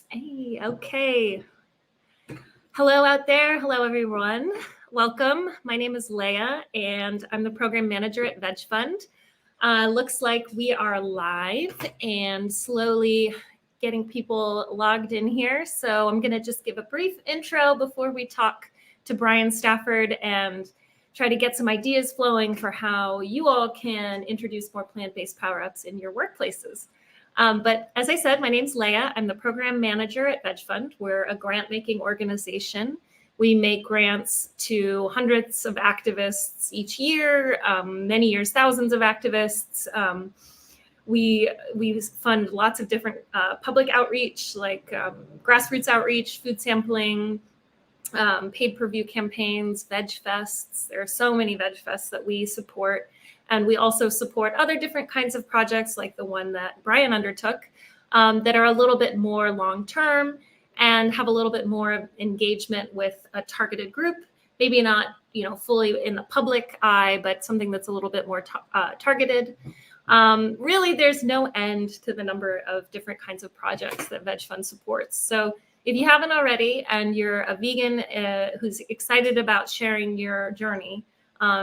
Hey, okay. Hello out there. Hello, everyone. Welcome. My name is Leah, and I'm the program manager at VegFund. Looks like we are live and slowly getting people logged in here. So I'm going to just give a brief intro before we talk to Brian Stafford and try to get some ideas flowing for how you all can introduce more plant-based power-ups in your workplaces. But as I said, my name's Leah. I'm the program manager at VegFund. We're a grant-making organization. We make grants to hundreds of activists each year, many years, thousands of activists. We fund lots of different public outreach, like grassroots outreach, food sampling, paid-per-view campaigns, veg fests. There are so many veg fests that we support. And we also support other different kinds of projects like the one that Brian undertook that are a little bit more long-term and have a little bit more engagement with a targeted group, maybe not fully in the public eye, but something that's a little bit more targeted. Really, there's no end to the number of different kinds of projects that VegFund supports. So if you haven't already and you're a vegan who's excited about sharing your journey,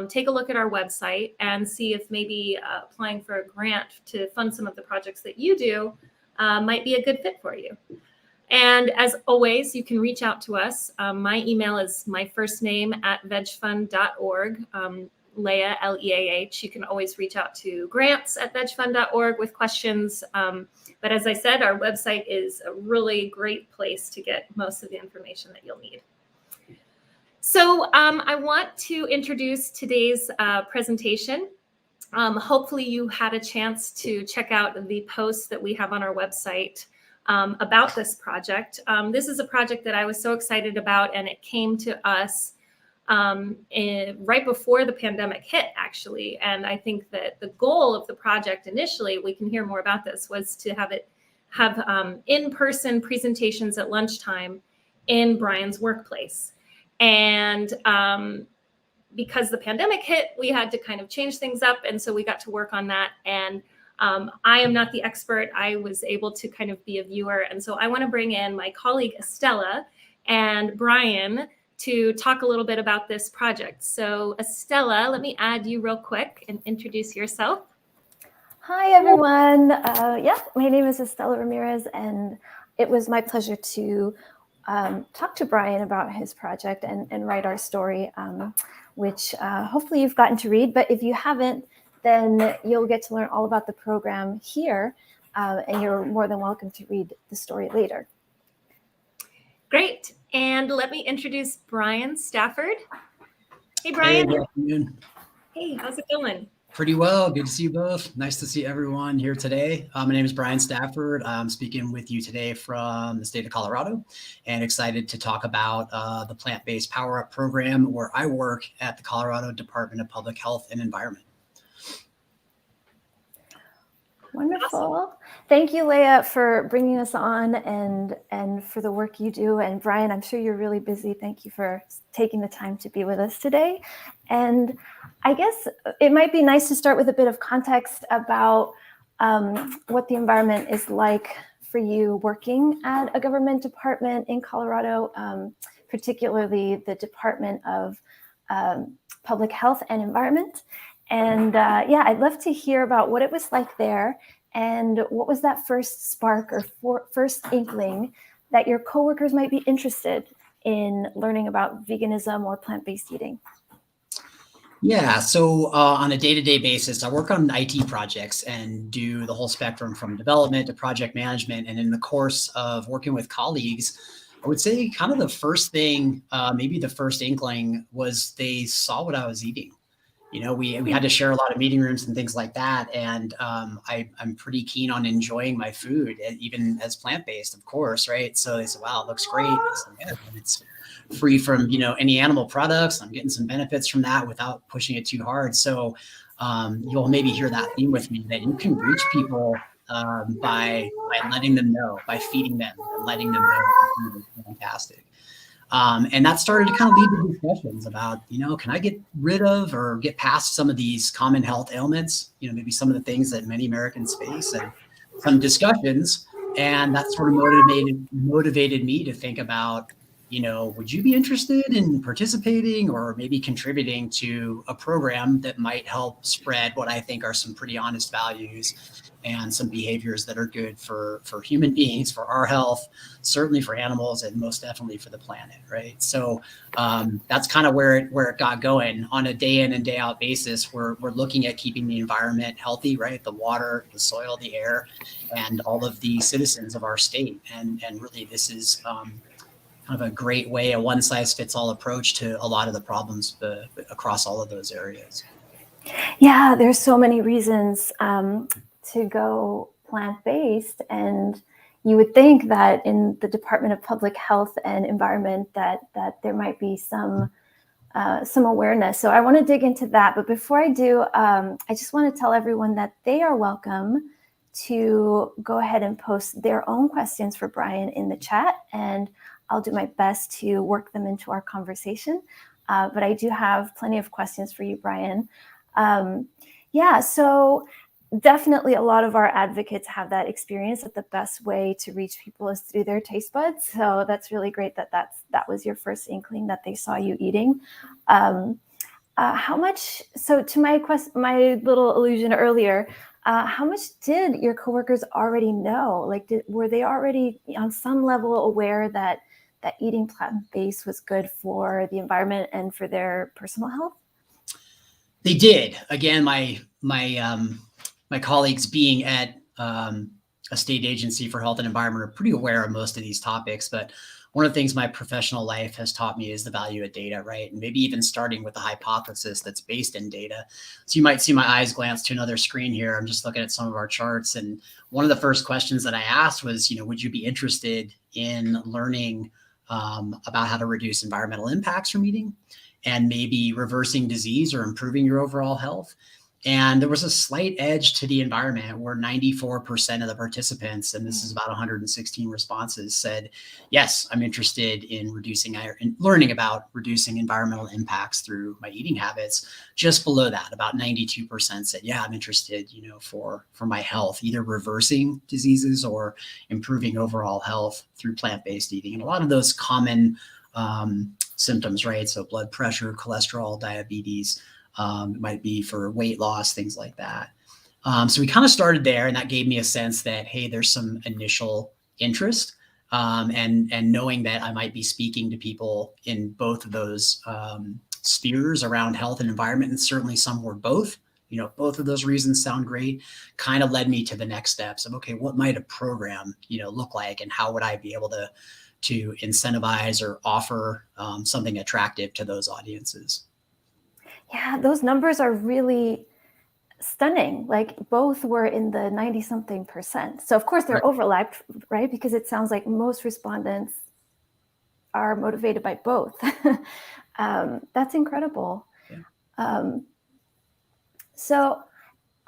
take a look at our website and see if maybe applying for a grant to fund some of the projects that you do might be a good fit for you. And as always, you can reach out to us. My email is my first name @vegfund.org, Leah, L-E-A-H. You can always reach out to grants@vegfund.org with questions. But as I said, our website is a really great place to get most of the information that you'll need. So I want to introduce today's presentation. Hopefully you had a chance to check out the post that we have on our website about this project. This is a project that I was so excited about, and it came to us right before the pandemic hit, actually. And I think that the goal of the project initially, we can hear more about this, was to have in-person presentations at lunchtime in Brian's workplace. And because the pandemic hit, we had to kind of change things up. And so we got to work on that. And I am not the expert. I was able to kind of be a viewer. And so I want to bring in my colleague, Estella, and Brian to talk a little bit about this project. So Estella, let me add you real quick and introduce yourself. Hi, everyone. My name is Estella Ramirez, and it was my pleasure to talk to Brian about his project and write our story, which hopefully you've gotten to read. But if you haven't, then you'll get to learn all about the program here, and you're more than welcome to read the story later. Great. And let me introduce Brian Stafford. Hey, Brian. Hey, good afternoon. Hey, how's it going? Pretty well. Good to see you both. Nice to see everyone here today. My name is Brian Stafford. I'm speaking with you today from the state of Colorado, and excited to talk about the Plant-Based Power Up program where I work at the Colorado Department of Public Health and Environment. Wonderful. Awesome. Thank you, Leah, for bringing us on and for the work you do. And Brian, I'm sure you're really busy. Thank you for taking the time to be with us today. And I guess it might be nice to start with a bit of context about what the environment is like for you working at a government department in Colorado, particularly the Department of Public Health and Environment. And I'd love to hear about what it was like there, and what was that first spark or first inkling that your coworkers might be interested in learning about veganism or plant-based eating? Yeah, so on a day-to-day basis, I work on IT projects and do the whole spectrum from development to project management. And in the course of working with colleagues, I would say kind of the first thing, maybe the first inkling, was they saw what I was eating. We had to share a lot of meeting rooms and things like that. And I'm pretty keen on enjoying my food, even as plant-based, of course, right? So they said, wow, it looks great. It's free from, any animal products. I'm getting some benefits from that without pushing it too hard. So you'll maybe hear that theme with me, that you can reach people by letting them know, by feeding them and letting them know it's fantastic. And that started to kind of lead to discussions about, can I get rid of or get past some of these common health ailments, maybe some of the things that many Americans face, and some discussions And that sort of motivated me to think about, would you be interested in participating or maybe contributing to a program that might help spread what I think are some pretty honest values and some behaviors that are good for human beings, for our health, certainly for animals, and most definitely for the planet, right? So that's kind of where it got going. On a day in and day out basis, we're looking at keeping the environment healthy, right? The water, the soil, the air, and all of the citizens of our state. And really, this is kind of a great way, a one size fits all approach to a lot of the problems across all of those areas. Yeah, there's so many reasons to go plant-based, and you would think that in the Department of Public Health and Environment that there might be some awareness. So I want to dig into that. But before I do, I just want to tell everyone that they are welcome to go ahead and post their own questions for Brian in the chat, and I'll do my best to work them into our conversation. But I do have plenty of questions for you, Brian. Yeah, so definitely a lot of our advocates have that experience that the best way to reach people is through their taste buds. So that's really great that was your first inkling that they saw you eating. How much, so to my little allusion earlier, how much did your coworkers already know? Like, were they already on some level aware that eating plant-based was good for the environment and for their personal health? They did. Again, my colleagues being at a state agency for health and environment are pretty aware of most of these topics. But one of the things my professional life has taught me is the value of data, right? And maybe even starting with a hypothesis that's based in data. So you might see my eyes glance to another screen here. I'm just looking at some of our charts. And one of the first questions that I asked was, would you be interested in learning about how to reduce environmental impacts from eating and maybe reversing disease or improving your overall health? And there was a slight edge to the environment where 94% of the participants, and this is about 116 responses, said, yes, I'm interested in learning about reducing environmental impacts through my eating habits. Just below that, about 92% said, yeah, I'm interested, for my health, either reversing diseases or improving overall health through plant-based eating. And a lot of those common symptoms, right? So blood pressure, cholesterol, diabetes, it might be for weight loss, things like that. So we kind of started there, and that gave me a sense that, hey, there's some initial interest, and knowing that I might be speaking to people in both of those spheres around health and environment, and certainly some were both. Both of those reasons sound great, kind of led me to the next steps of, okay, what might a program, look like, and how would I be able to incentivize or offer something attractive to those audiences? Yeah, those numbers are really stunning. Like, both were in the 90-something%. So of course they're overlapped, right? Because it sounds like most respondents are motivated by both. That's incredible. Yeah. So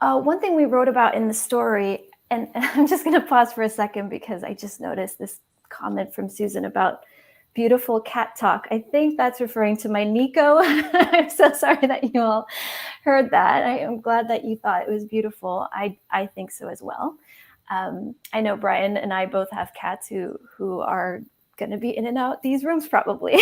one thing we wrote about in the story, and I'm just going to pause for a second because I just noticed this comment from Susan about beautiful cat talk. I think that's referring to my Nico. I'm so sorry that you all heard that. I am glad that you thought it was beautiful. I think so as well. I know Brian and I both have cats who are going to be in and out these rooms probably.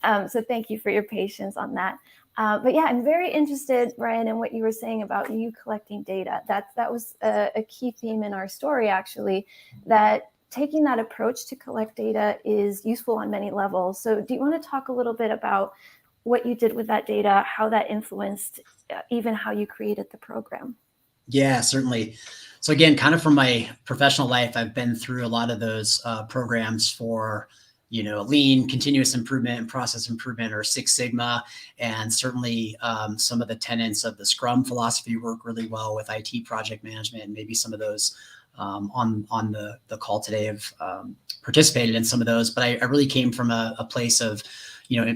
So thank you for your patience on that. But yeah, I'm very interested, Brian, in what you were saying about you collecting data. That was a key theme in our story, actually, that taking that approach to collect data is useful on many levels. So do you want to talk a little bit about what you did with that data, how that influenced even how you created the program? Yeah, certainly. So again, kind of from my professional life, I've been through a lot of those programs for, lean, continuous improvement, and process improvement, or Six Sigma. And certainly some of the tenets of the Scrum philosophy work really well with IT project management, and maybe some of those on the call today have participated in some of those. But I really came from a place of,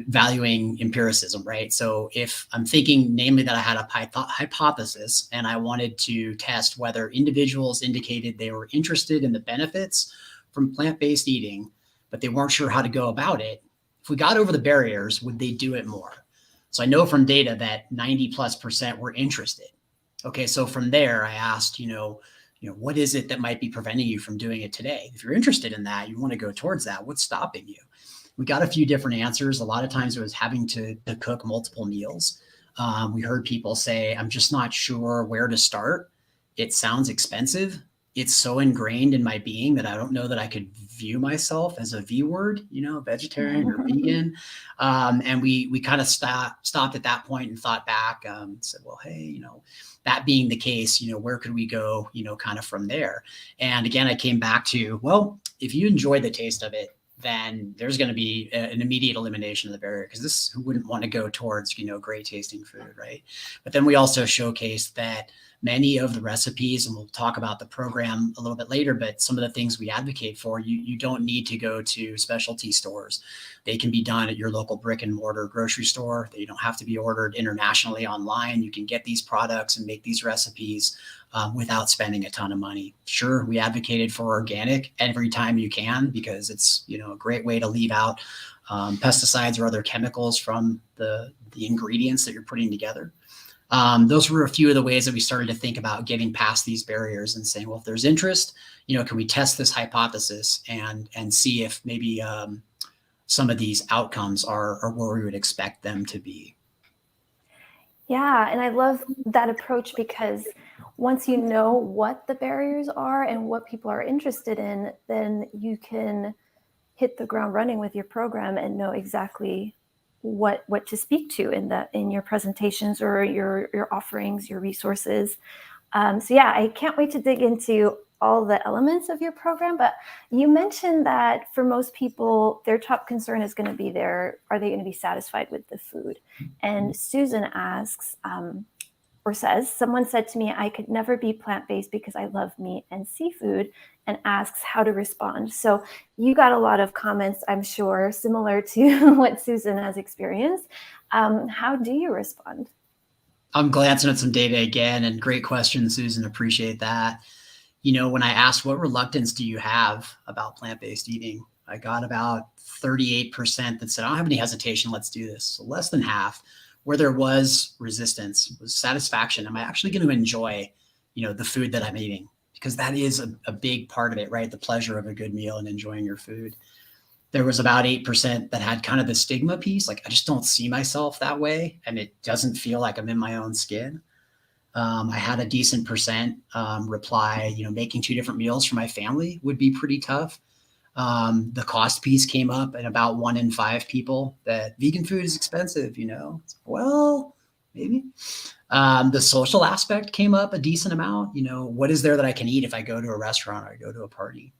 valuing empiricism, right? So if I'm thinking namely that I had a hypothesis and I wanted to test whether individuals indicated they were interested in the benefits from plant-based eating, but they weren't sure how to go about it, if we got over the barriers, would they do it more? So I know from data that 90+% were interested. Okay, so from there I asked, what is it that might be preventing you from doing it today? If you're interested in that, you want to go towards that. What's stopping you? We got a few different answers. A lot of times it was having to cook multiple meals. We heard people say, I'm just not sure where to start. It sounds expensive. It's so ingrained in my being that I don't know that I could view myself as a V word, vegetarian or vegan. And we kind of stopped at that point and thought back, said, well, hey, that being the case, where could we go, kind of from there? And again, I came back to, well, if you enjoy the taste of it, then there's going to be an immediate elimination of the barrier, because who wouldn't want to go towards, great tasting food, right? But then we also showcased that many of the recipes, and we'll talk about the program a little bit later, but some of the things we advocate for, you don't need to go to specialty stores. They can be done at your local brick and mortar grocery store. They don't have to be ordered internationally online. You can get these products and make these recipes without spending a ton of money. Sure, we advocated for organic every time you can, because it's a great way to leave out pesticides or other chemicals from the ingredients that you're putting together. Those were a few of the ways that we started to think about getting past these barriers and saying, well, if there's interest, can we test this hypothesis and see if maybe some of these outcomes are where we would expect them to be. Yeah, and I love that approach, because once you know what the barriers are and what people are interested in, then you can hit the ground running with your program and know exactly what to speak to in your presentations or your offerings, your resources. So yeah, I can't wait to dig into all the elements of your program. But you mentioned that for most people, their top concern is going to be are they going to be satisfied with the food? And Susan asks, or says, someone said to me, I could never be plant-based because I love meat and seafood, and asks how to respond. So you got a lot of comments, I'm sure, similar to what Susan has experienced. How do you respond? I'm glancing at some data again, and great question, Susan. Appreciate that. When I asked what reluctance do you have about plant-based eating, I got about 38% that said, I don't have any hesitation, let's do this. So less than half. Where there was resistance was satisfaction. Am I actually going to enjoy, the food that I'm eating? Because that is a big part of it, right? The pleasure of a good meal and enjoying your food. There was about 8% that had kind of the stigma piece. Like, I just don't see myself that way, and it doesn't feel like I'm in my own skin. I had a decent percent reply, making 2 different meals for my family would be pretty tough. The cost piece came up, and about 1 in 5 people that vegan food is expensive, well, maybe. The social aspect came up a decent amount. What is there that I can eat if I go to a restaurant or I go to a party?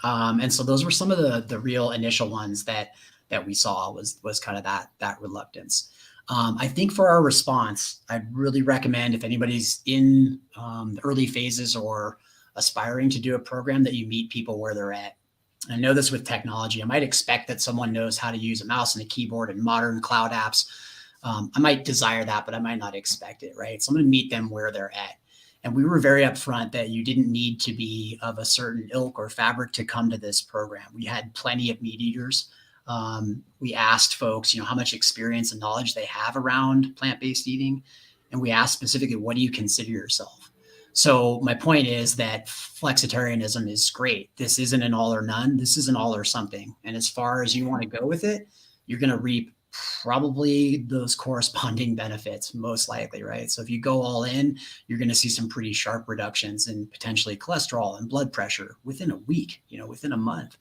And so those were some of the real initial ones that we saw was kind of that reluctance. I think for our response, I'd really recommend, if anybody's in the early phases or aspiring to do a program, that you meet people where they're at. I know this with technology. I might expect that someone knows how to use a mouse and a keyboard and modern cloud apps. I might desire that, but I might not expect it, right? So I'm going to meet them where they're at. And we were very upfront that you didn't need to be of a certain ilk or fabric to come to this program. We had plenty of meat eaters. We asked folks, how much experience and knowledge they have around plant-based eating. And we asked specifically, what do you consider yourself? So my point is that flexitarianism is great. This isn't an all or none. This is an all or something. And as far as you want to go with it, you're going to reap probably those corresponding benefits, most likely, right? So if you go all in, you're going to see some pretty sharp reductions in potentially cholesterol and blood pressure within a week, within a month.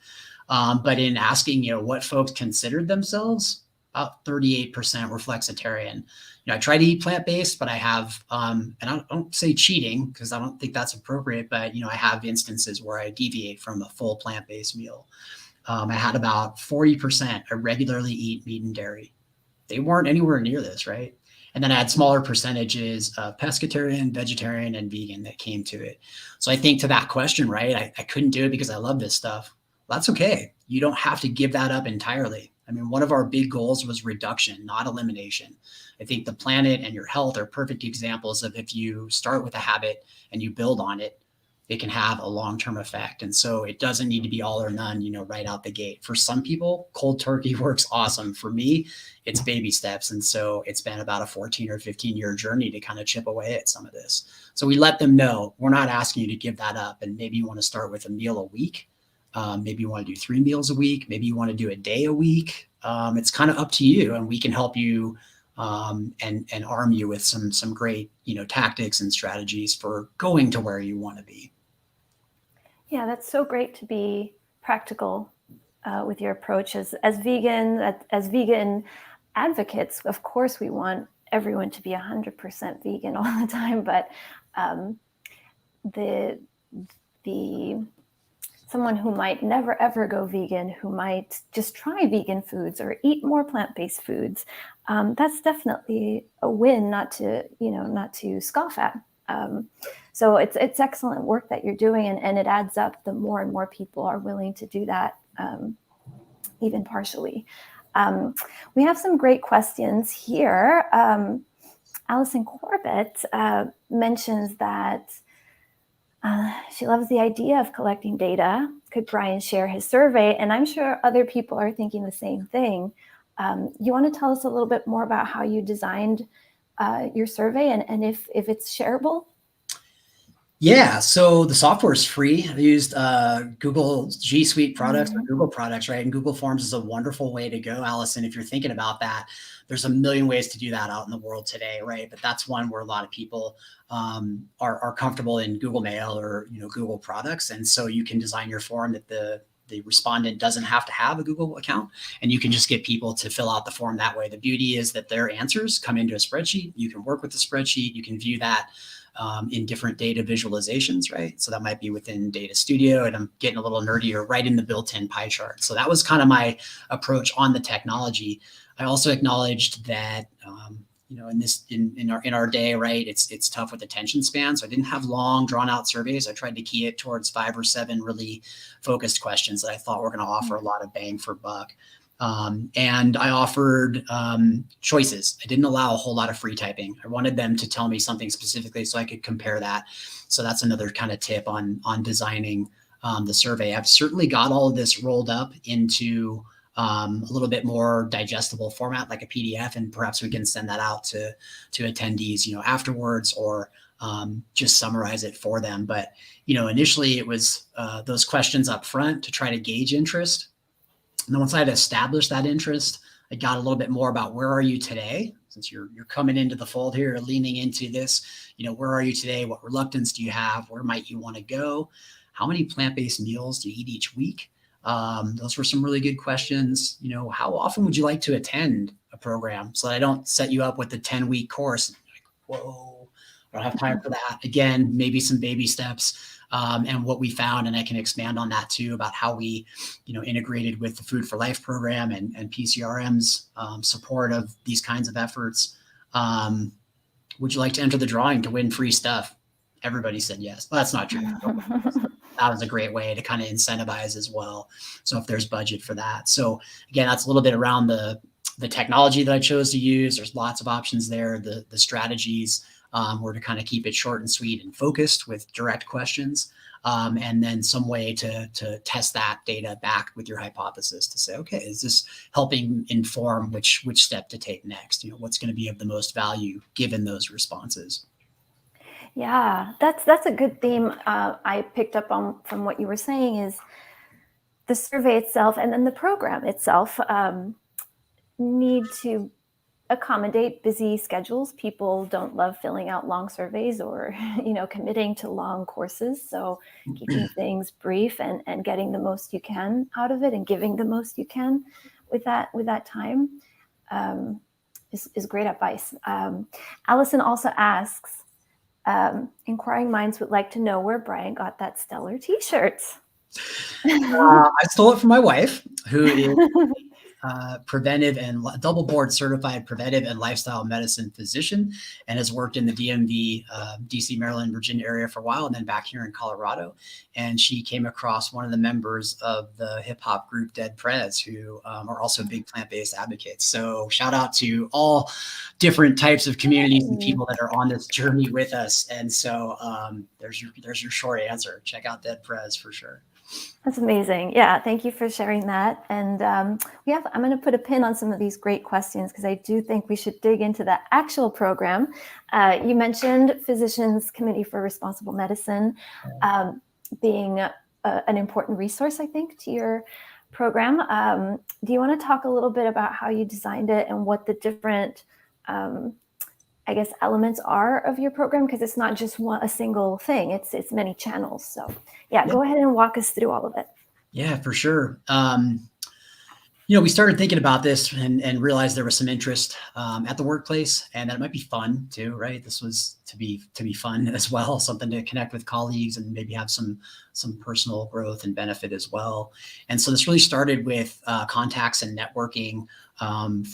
But in asking, what folks considered themselves, about 38% were flexitarian. I try to eat plant-based, but I have, and I don't say cheating because I don't think that's appropriate, but, I have instances where I deviate from a full plant-based meal. I had about 40% I regularly eat meat and dairy. They weren't anywhere near this, right? And then I had smaller percentages of pescatarian, vegetarian, and vegan that came to it. So I think to that question, right, I couldn't do it because I love this stuff. Well, that's okay. You don't have to give that up entirely. I mean, one of our big goals was reduction, not elimination. I think the planet and your health are perfect examples of, if you start with a habit and you build on it, it can have a long-term effect. And so it doesn't need to be all or none, right out the gate. For some people, cold turkey works awesome. For me, it's baby steps. And so it's been about a 14 or 15-year journey to kind of chip away at some of this. So we let them know, we're not asking you to give that up. And maybe you want to start with a meal a week. Maybe you want to do 3 meals a week. Maybe you want to do a day a week. It's kind of up to you, and we can help you and arm you with some great, tactics and strategies for going to where you want to be. Yeah, that's so great to be practical with your approach. As vegan advocates, of course, we want everyone to be 100% vegan all the time, but someone who might never ever go vegan, who might just try vegan foods or eat more plant-based foods, that's definitely a win not to scoff at. So it's excellent work that you're doing, and it adds up the more and more people are willing to do that, even partially. We have some great questions here. Allison Corbett mentions that she loves the idea of collecting data. Could Brian share his survey? And I'm sure other people are thinking the same thing. You want to tell us a little bit more about how you designed your survey and if it's shareable? Yeah, so the software is free. I used Google G Suite products or Google products, right? And Google Forms is a wonderful way to go, Allison. If you're thinking about that, there's a million ways to do that out in the world today, right? But that's one where a lot of people are comfortable in Google Mail or Google products, and so you can design your form that the respondent doesn't have to have a Google account, and you can just get people to fill out the form that way. The beauty is that their answers come into a spreadsheet. You can work with the spreadsheet. You can view that in different data visualizations, right? So that might be within Data Studio, and I'm getting a little nerdier, right in the built-in pie chart. So that was kind of my approach on the technology. I also acknowledged that, in our day, right, it's tough with attention span. So I didn't have long, drawn-out surveys. I tried to key it towards 5 or 7 really focused questions that I thought were going to offer a lot of bang for buck. And I offered choices. I didn't allow a whole lot of free typing. I wanted them to tell me something specifically so I could compare that. So that's another kind of tip on designing the survey. I've certainly got all of this rolled up into a little bit more digestible format, like a PDF, and perhaps we can send that out to attendees, afterwards, or just summarize it for them. But initially it was those questions up front to try to gauge interest. And then once I had established that interest, I got a little bit more about where are you today, since you're coming into the fold here, leaning into this, where are you today? What reluctance do you have? Where might you want to go? How many plant-based meals do you eat each week? Those were some really good questions. How often would you like to attend a program, so that I don't set you up with the 10-week course? Like, whoa, I don't have time for that. Again, maybe some baby steps. And what we found, and I can expand on that too, about how we, integrated with the Food for Life program and PCRM's support of these kinds of efforts. Would you like to enter the drawing to win free stuff? Everybody said yes. Well, that's not true. That was a great way to kind of incentivize as well. So if there's budget for that. So again, that's a little bit around the technology that I chose to use. There's lots of options there. The strategies were to kind of keep it short and sweet and focused with direct questions, and then some way to test that data back with your hypothesis to say, okay, is this helping inform which step to take next? What's going to be of the most value given those responses? Yeah, that's a good theme I picked up on from what you were saying, is the survey itself and then the program itself need to accommodate busy schedules. People don't love filling out long surveys or, committing to long courses. So keeping things brief and getting the most you can out of it and giving the most you can with that time is great advice. Allison also asks, inquiring minds would like to know where Brian got that stellar t-shirt. I stole it from my wife, who is preventive and double board certified preventive and lifestyle medicine physician, and has worked in the DMV, DC, Maryland, Virginia area for a while, and then back here in Colorado. And she came across one of the members of the hip hop group Dead Prez, who are also big plant-based advocates. So shout out to all different types of communities and people that are on this journey with us. And so there's your short answer. Check out Dead Prez for sure. That's amazing. Yeah, thank you for sharing that. And I'm going to put a pin on some of these great questions because I do think we should dig into the actual program. You mentioned Physicians Committee for Responsible Medicine being an important resource, I think, to your program. Do you want to talk a little bit about how you designed it and what the different elements are of your program? Because it's not just a single thing, it's many channels. So yeah, go ahead and walk us through all of it. Yeah, for sure. We started thinking about this and realized there was some interest at the workplace, and that it might be fun too, right? This was to be fun as well, something to connect with colleagues and maybe have some personal growth and benefit as well. And so this really started with contacts and networking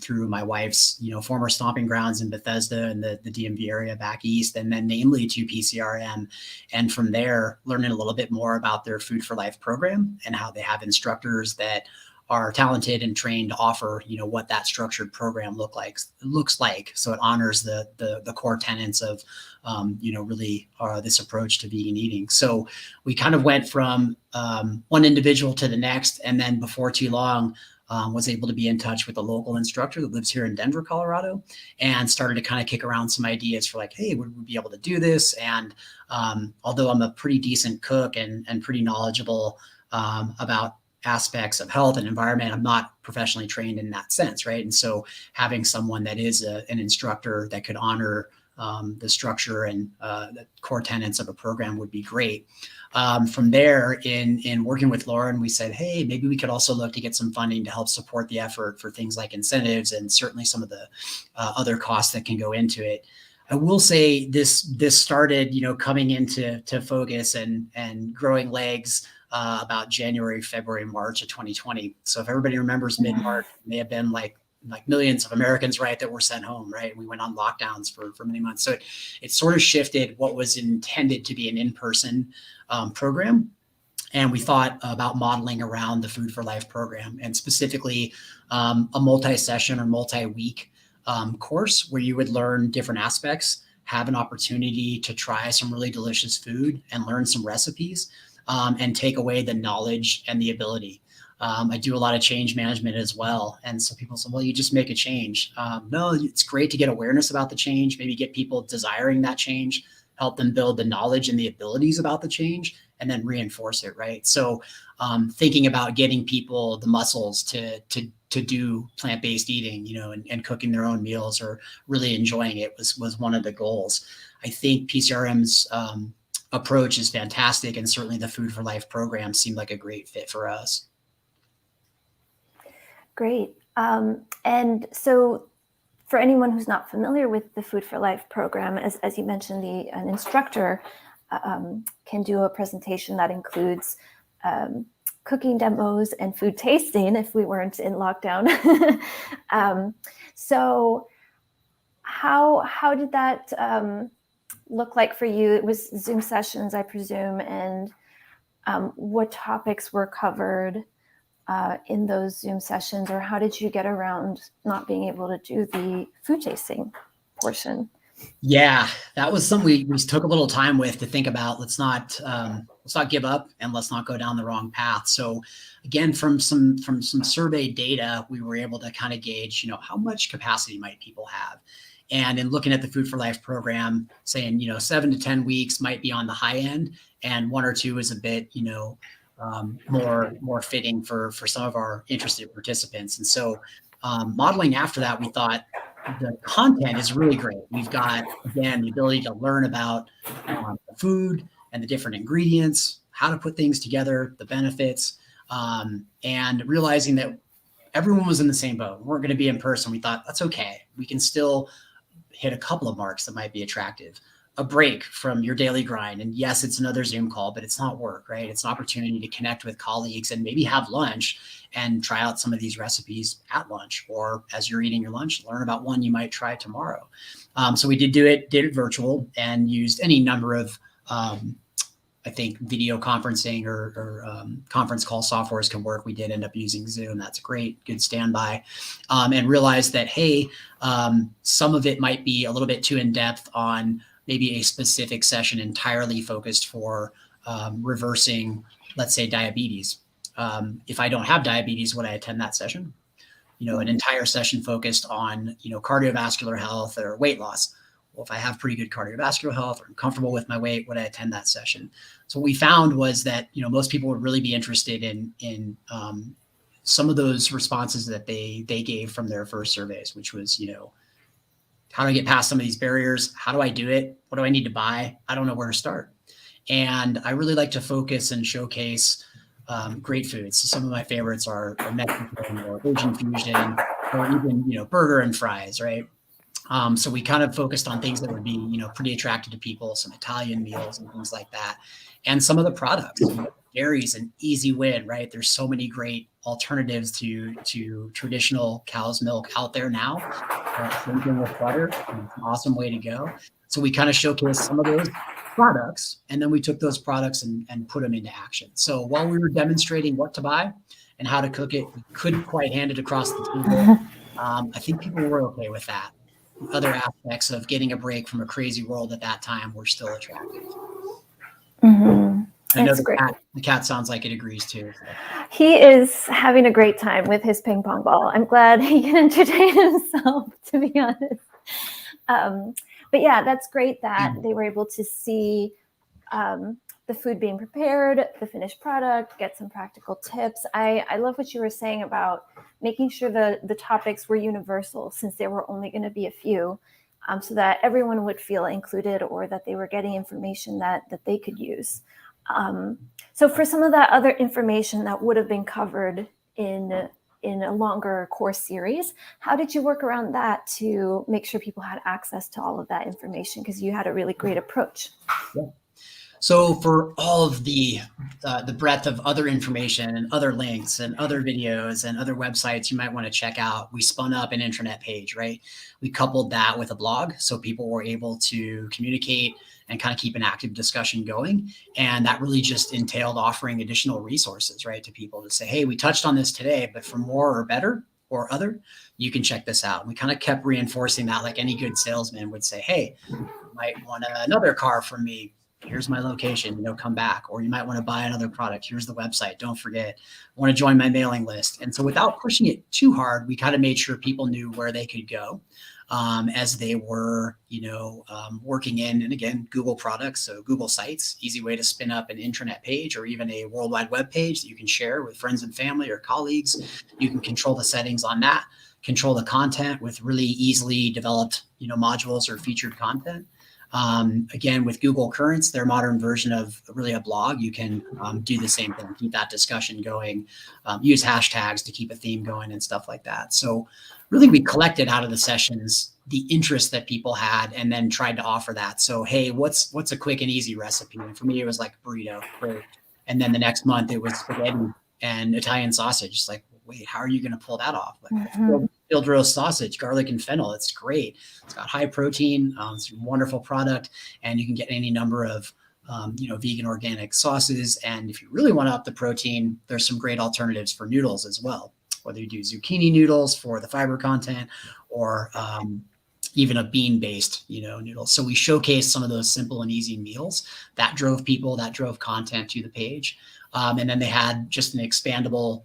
through my wife's, former stomping grounds in Bethesda and the DMV area back east, and then namely to PCRM. And from there, learning a little bit more about their Food for Life program and how they have instructors that are talented and trained to offer, what that structured program looks like. So it honors the core tenets of, really this approach to vegan eating. So we kind of went from one individual to the next, and then before too long, was able to be in touch with a local instructor that lives here in Denver, Colorado, and started to kind of kick around some ideas for like, hey, would we be able to do this? And although I'm a pretty decent cook and pretty knowledgeable about aspects of health and environment, I'm not professionally trained in that sense, right? And so having someone that is an instructor that could honor the structure and the core tenets of a program would be great. From there, in working with Lauren, we said, hey, maybe we could also look to get some funding to help support the effort for things like incentives and certainly some of the other costs that can go into it. I will say this started, coming into focus and growing legs about January, February, March of 2020. So if everybody remembers mid-March, it may have been like millions of Americans, right, that were sent home, right? We went on lockdowns for many months. So it sort of shifted what was intended to be an in-person program. And we thought about modeling around the Food for Life program, and specifically a multi-session or multi-week course where you would learn different aspects, have an opportunity to try some really delicious food and learn some recipes, and take away the knowledge and the ability. I do a lot of change management as well. And so people say, well, you just make a change. No, it's great to get awareness about the change, maybe get people desiring that change, help them build the knowledge and the abilities about the change, and then reinforce it, right? So thinking about getting people the muscles to do plant-based eating, and cooking their own meals or really enjoying it was one of the goals. I think PCRM's approach is fantastic, and certainly the Food for Life program seemed like a great fit for us. Great. And so for anyone who's not familiar with the Food for Life program, as you mentioned, an instructor can do a presentation that includes cooking demos and food tasting if we weren't in lockdown. So how did that look like for you? It was Zoom sessions, I presume, and what topics were covered in those Zoom sessions, or how did you get around not being able to do the food tasting portion? Yeah, that was something we took a little time with to think about. Let's not give up, and let's not go down the wrong path. So again, from some survey data, we were able to kind of gauge, how much capacity might people have. And in looking at the Food for Life program, saying, 7 to 10 weeks might be on the high end, and 1 or 2 is a bit, more fitting for some of our interested participants. And so modeling after that, we thought the content is really great. We've got, again, the ability to learn about the food and the different ingredients, how to put things together, the benefits, and realizing that everyone was in the same boat. We weren't going to be in person. We thought, that's okay. We can still hit a couple of marks that might be attractive. a break from your daily grind. And yes, it's another Zoom call, but it's not work, right? It's an opportunity to connect with colleagues and maybe have lunch and try out some of these recipes at lunch, or as you're eating your lunch, learn about one you might try tomorrow. So we did it virtual and used any number of, I think video conferencing or conference call softwares can work. We did end up using Zoom. That's a good standby. And realized that, hey, some of it might be a little bit too in depth on maybe a specific session entirely focused for reversing, let's say, diabetes. If I don't have diabetes, would I attend that session? An entire session focused on, cardiovascular health or weight loss. Well, if I have pretty good cardiovascular health or I'm comfortable with my weight, would I attend that session? So what we found was that, most people would really be interested in some of those responses that they gave from their first surveys, which was, how do I get past some of these barriers? How do I do it? What do I need to buy? I don't know where to start. And I really like to focus and showcase great foods. So some of my favorites are Mexican or Asian fusion, or even, burger and fries, right? So we kind of focused on things that would be, pretty attractive to people, some Italian meals and things like that. And some of the products, dairy's an easy win, right? There's so many great alternatives to traditional cow's milk out there now. Same thing with butter. It's an awesome way to go. So we kind of showcased some of those products, and then we took those products and put them into action. So while we were demonstrating what to buy and how to cook it, we couldn't quite hand it across the table. I think people were okay with that. Other aspects of getting a break from a crazy world at that time were still attractive. Mm-hmm. I know the cat sounds like it agrees too. So. He is having a great time with his ping pong ball. I'm glad he can entertain himself, to be honest. But yeah, that's great that they were able to see the food being prepared, the finished product, get some practical tips. I love what you were saying about making sure the topics were universal, since there were only going to be a few, so that everyone would feel included, or that they were getting information that they could use. So for some of that other information that would have been covered in a longer course series, how did you work around that to make sure people had access to all of that information? Because you had a really great approach. Yeah. So for all of the breadth of other information and other links and other videos and other websites you might want to check out, we spun up an intranet page, right? We coupled that with a blog, so people were able to communicate and kind of keep an active discussion going. And that really just entailed offering additional resources, right, to people to say, hey, we touched on this today, but for more or better or other, you can check this out. And we kind of kept reinforcing that, like any good salesman would say, hey, you might want another car from me. Here's my location, come back. Or you might want to buy another product. Here's the website. Don't forget, I want to join my mailing list. And so without pushing it too hard, we kind of made sure people knew where they could go as they were, working in, and again, Google products. So Google Sites, easy way to spin up an intranet page or even a World Wide Web page that you can share with friends and family or colleagues. You can control the settings on that, control the content with really easily developed, modules or featured content. Again, with Google Currents, their modern version of really a blog, you can do the same thing, keep that discussion going, use hashtags to keep a theme going and stuff like that. So really we collected out of the sessions the interest that people had and then tried to offer that. So, hey, what's a quick and easy recipe? And for me, it was like burrito. Great. And then the next month it was spaghetti and Italian sausage. It's like, wait, how are you going to pull that off? Like, field roast sausage, garlic and fennel. It's great. It's got high protein. It's a wonderful product, and you can get any number of vegan organic sauces. And if you really want to up the protein, there's some great alternatives for noodles as well. Whether you do zucchini noodles for the fiber content, or even a bean-based, noodles. So we showcased some of those simple and easy meals that drove people, that drove content to the page. And then they had just an expandable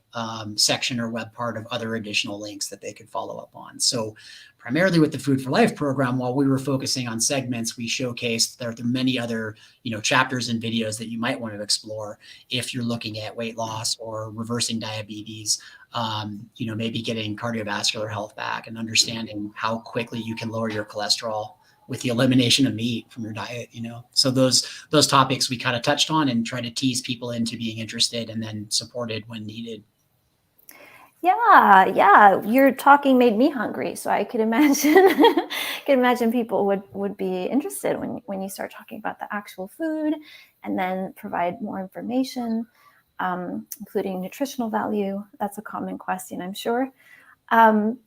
section or web part of other additional links that they could follow up on. So primarily with the Food for Life program, while we were focusing on segments, we showcased there are many other, chapters and videos that you might want to explore if you're looking at weight loss or reversing diabetes, maybe getting cardiovascular health back and understanding how quickly you can lower your cholesterol with the elimination of meat from your diet, So those topics we kind of touched on and try to tease people into being interested and then supported when needed. Yeah. Your talking made me hungry, so I could imagine people would be interested when you start talking about the actual food, and then provide more information, including nutritional value. That's a common question, I'm sure. Um,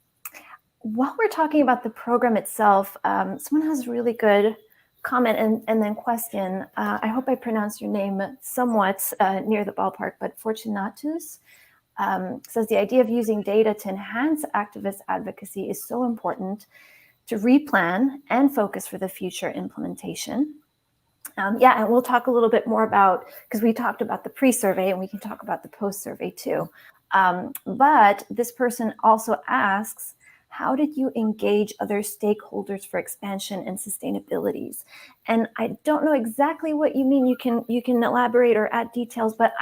while we're talking about the program itself, someone has a really good comment and then question. I hope I pronounced your name somewhat near the ballpark, but Fortunatus. Says the idea of using data to enhance activist advocacy is so important to replan and focus for the future implementation. And we'll talk a little bit more about, because we talked about the pre-survey and we can talk about the post-survey too. But this person also asks, how did you engage other stakeholders for expansion and sustainabilities? And I don't know exactly what you mean. You can elaborate or add details, but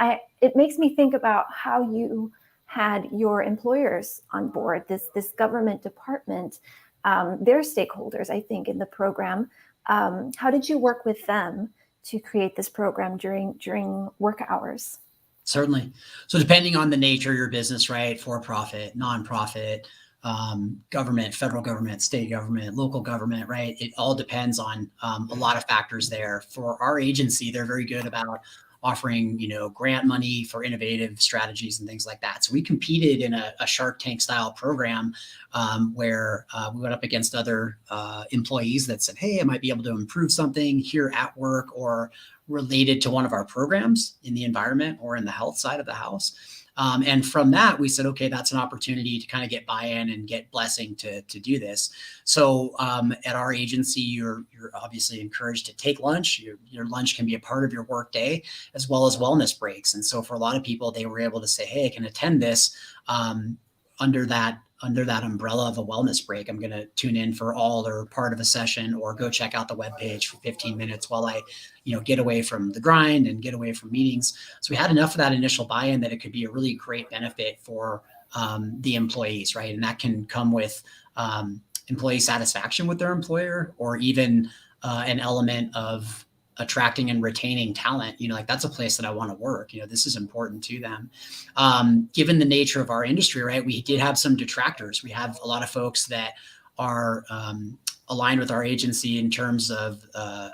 it makes me think about how you had your employers on board, this government department, their stakeholders, I think, in the program. How did you work with them to create this program during work hours? Certainly. So depending on the nature of your business, right? For-profit, nonprofit, government, federal government, state government, local government, right? It all depends on a lot of factors there. For our agency, they're very good about offering, grant money for innovative strategies and things like that. So we competed in a Shark Tank style program where we went up against other employees that said, hey, I might be able to improve something here at work or related to one of our programs in the environment or in the health side of the house. And from that, we said, okay, that's an opportunity to kind of get buy-in and get blessing to do this. So at our agency, you're obviously encouraged to take lunch. Your lunch can be a part of your work day, as well as wellness breaks. And so for a lot of people, they were able to say, hey, I can attend this under that umbrella of a wellness break. I'm going to tune in for all or part of a session, or go check out the webpage for 15 minutes while I, get away from the grind and get away from meetings. So we had enough of that initial buy-in that it could be a really great benefit for the employees, right? And that can come with employee satisfaction with their employer, or even an element of attracting and retaining talent. Like, that's a place that I want to work. This is important to them. Given the nature of our industry, right, we did have some detractors. We have a lot of folks that are aligned with our agency in terms of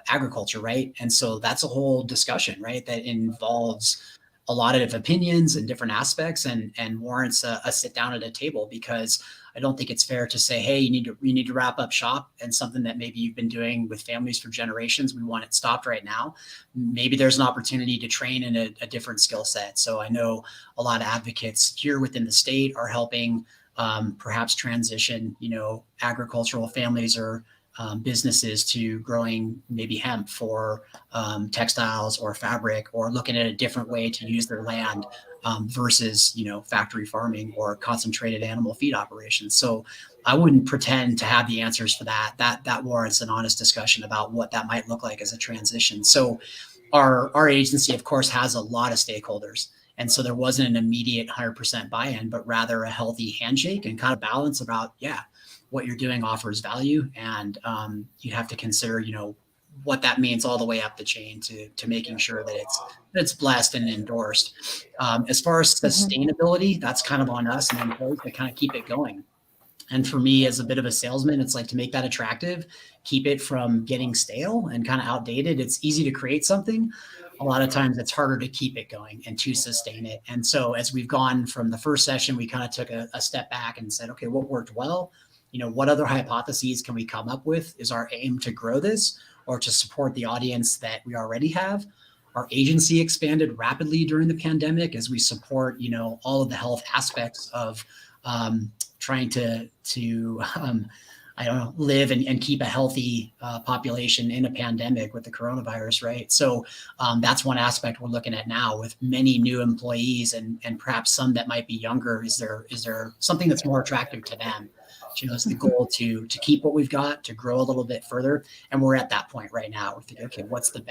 agriculture, right? And so that's a whole discussion, right, that involves a lot of opinions and different aspects, and warrants a sit down at a table, because I don't think it's fair to say, hey, you need to wrap up shop, and something that maybe you've been doing with families for generations, we want it stopped right now. Maybe there's an opportunity to train in a different skill set. So I know a lot of advocates here within the state are helping perhaps transition, agricultural families or businesses to growing maybe hemp for textiles or fabric, or looking at a different way to use their land versus, factory farming or concentrated animal feed operations. So I wouldn't pretend to have the answers for that. That warrants an honest discussion about what that might look like as a transition. So our agency, of course, has a lot of stakeholders. And so there wasn't an immediate 100% buy-in, but rather a healthy handshake and kind of balance about, what you're doing offers value. And you have to consider, what that means all the way up the chain to making sure that it's blessed and endorsed. As far as sustainability, that's kind of on us and employees to kind of keep it going. And for me, as a bit of a salesman, it's like, to make that attractive, keep it from getting stale and kind of outdated. It's easy to create something. A lot of times it's harder to keep it going and to sustain it. And so as we've gone from the first session, we kind of took a step back and said, okay, what worked well? What other hypotheses can we come up with? Is our aim to grow this or to support the audience that we already have? Our agency expanded rapidly during the pandemic as we support, all of the health aspects of trying to live and keep a healthy population in a pandemic with the coronavirus, right? So that's one aspect we're looking at now, with many new employees and perhaps some that might be younger. Is there something that's more attractive to them? It's the goal to keep what we've got, to grow a little bit further. And we're at that point right now. We're thinking, okay, what's the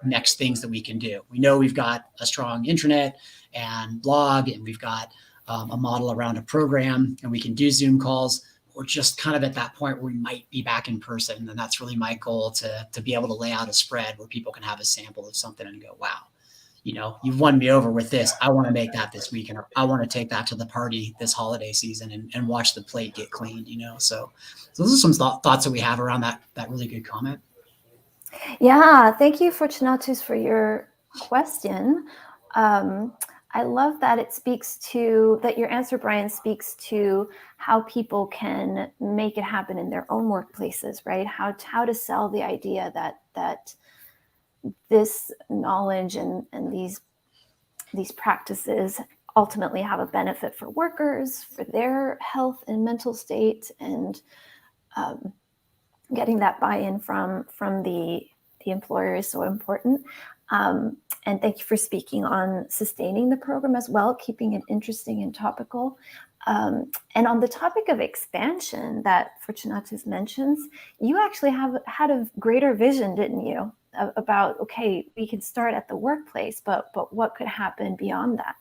next things that we can do? We know we've got a strong intranet and blog, and we've got a model around a program, and we can do Zoom calls. We're just kind of at that point where we might be back in person. And that's really my goal, to be able to lay out a spread where people can have a sample of something and go, wow, you've won me over with this. I want to make that this weekend, or I want to take that to the party this holiday season and watch the plate get cleaned, So those are some thoughts that we have around that really good comment. Yeah, thank you, Fortunatus, for your question. I love that that your answer, Brian, speaks to how people can make it happen in their own workplaces, right? How to sell the idea that this knowledge and these practices ultimately have a benefit for workers, for their health and mental state, and getting that buy-in from the employer is so important. And thank you for speaking on sustaining the program as well, keeping it interesting and topical. And on the topic of expansion that Fortunatus mentions, you actually had a greater vision, didn't you, about, okay, we can start at the workplace, but what could happen beyond that?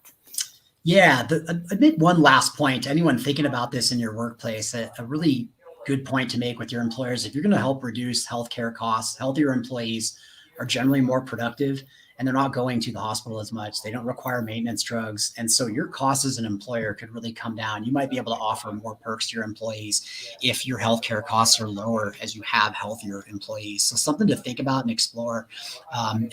Yeah, I make one last point to anyone thinking about this in your workplace, a really good point to make with your employers. If you're going to help reduce healthcare costs, healthier employees are generally more productive, and they're not going to the hospital as much. They don't require maintenance drugs. And so your costs as an employer could really come down. You might be able to offer more perks to your employees if your healthcare costs are lower as you have healthier employees. So something to think about and explore.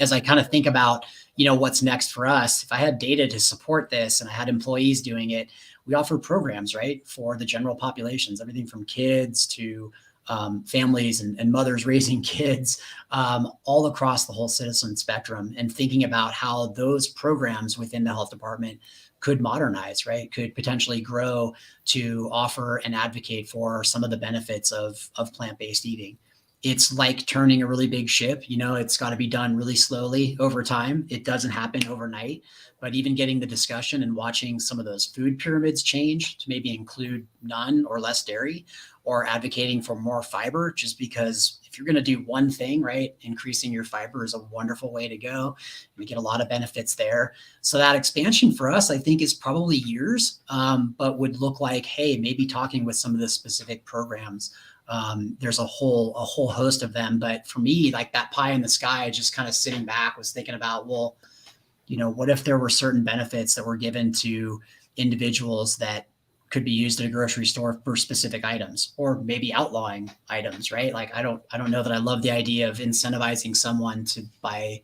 As I kind of think about, what's next for us, if I had data to support this and I had employees doing it, we offer programs, right, for the general populations, everything from kids to families and mothers raising kids all across the whole citizen spectrum, and thinking about how those programs within the health department could modernize, right? Could potentially grow to offer and advocate for some of the benefits of plant-based eating. It's like turning a really big ship. It's got to be done really slowly over time. It doesn't happen overnight, but even getting the discussion and watching some of those food pyramids change to maybe include none or less dairy, or advocating for more fiber, just because if you're going to do one thing, right, increasing your fiber is a wonderful way to go. We get a lot of benefits there. So that expansion for us, I think, is probably years, but would look like, hey, maybe talking with some of the specific programs. There's a whole host of them. But for me, like that pie in the sky, just kind of sitting back, was thinking about, well, what if there were certain benefits that were given to individuals that could be used at a grocery store for specific items, or maybe outlawing items, right? Like, I don't know that I love the idea of incentivizing someone to buy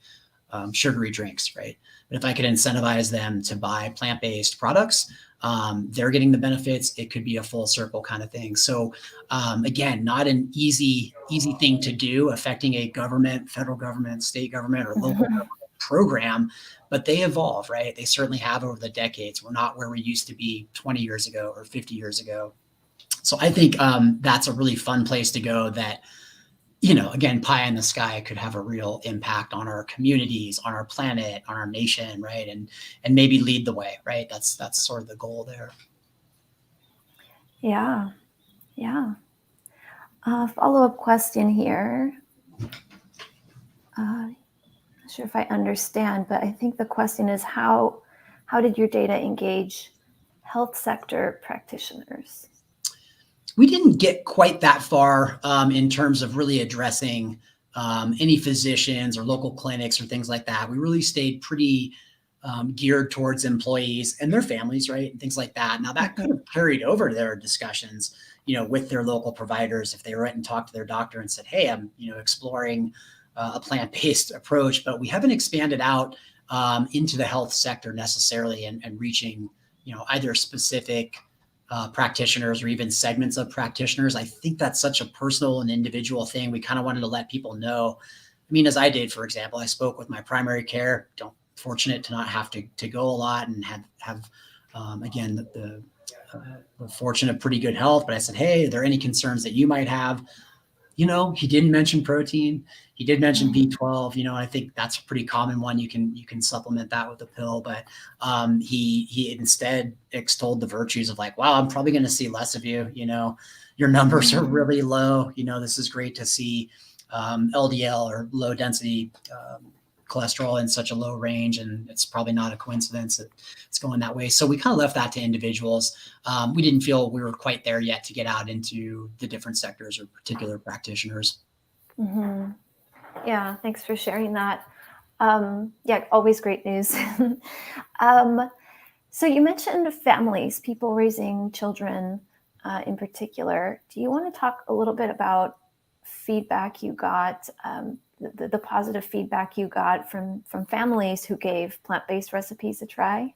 sugary drinks, right? But if I could incentivize them to buy plant-based products, they're getting the benefits. It could be a full circle kind of thing. So again, not an easy thing to do, affecting a government, federal government, state government, or local government program, but they evolve, right? They certainly have over the decades. We're not where we used to be 20 years ago or 50 years ago. So I think that's a really fun place to go that, again, pie in the sky could have a real impact on our communities, on our planet, on our nation, right? And maybe lead the way, right? That's sort of the goal there. Yeah. Follow-up question here. Not sure if I understand, but I think the question is how did your data engage health sector practitioners? We didn't get quite that far in terms of really addressing any physicians or local clinics or things like that. We really stayed pretty geared towards employees and their families, right? And things like that. Now that could have carried over to their discussions, with their local providers if they went and talked to their doctor and said, hey, I'm, exploring a plant-based approach, but we haven't expanded out into the health sector necessarily and reaching, either specific practitioners or even segments of practitioners. I think that's such a personal and individual thing. We kind of wanted to let people know. I mean, as I did, for example, I spoke with my primary care. Fortunate to not have to go a lot and have again, the fortunate pretty good health. But I said, hey, are there any concerns that you might have? He didn't mention protein. He did mention B12, I think that's a pretty common one. You can supplement that with a pill, but he instead extolled the virtues of like, wow, I'm probably going to see less of you. Your numbers are really low. This is great to see LDL or low density cholesterol in such a low range, and it's probably not a coincidence that it's going that way. So we kind of left that to individuals. We didn't feel we were quite there yet to get out into the different sectors or particular practitioners. Yeah, thanks for sharing that. Yeah, always great news. um, so you mentioned families, people raising children in particular. Do you want to talk a little bit about feedback you got, the positive feedback you got from families who gave plant-based recipes a try?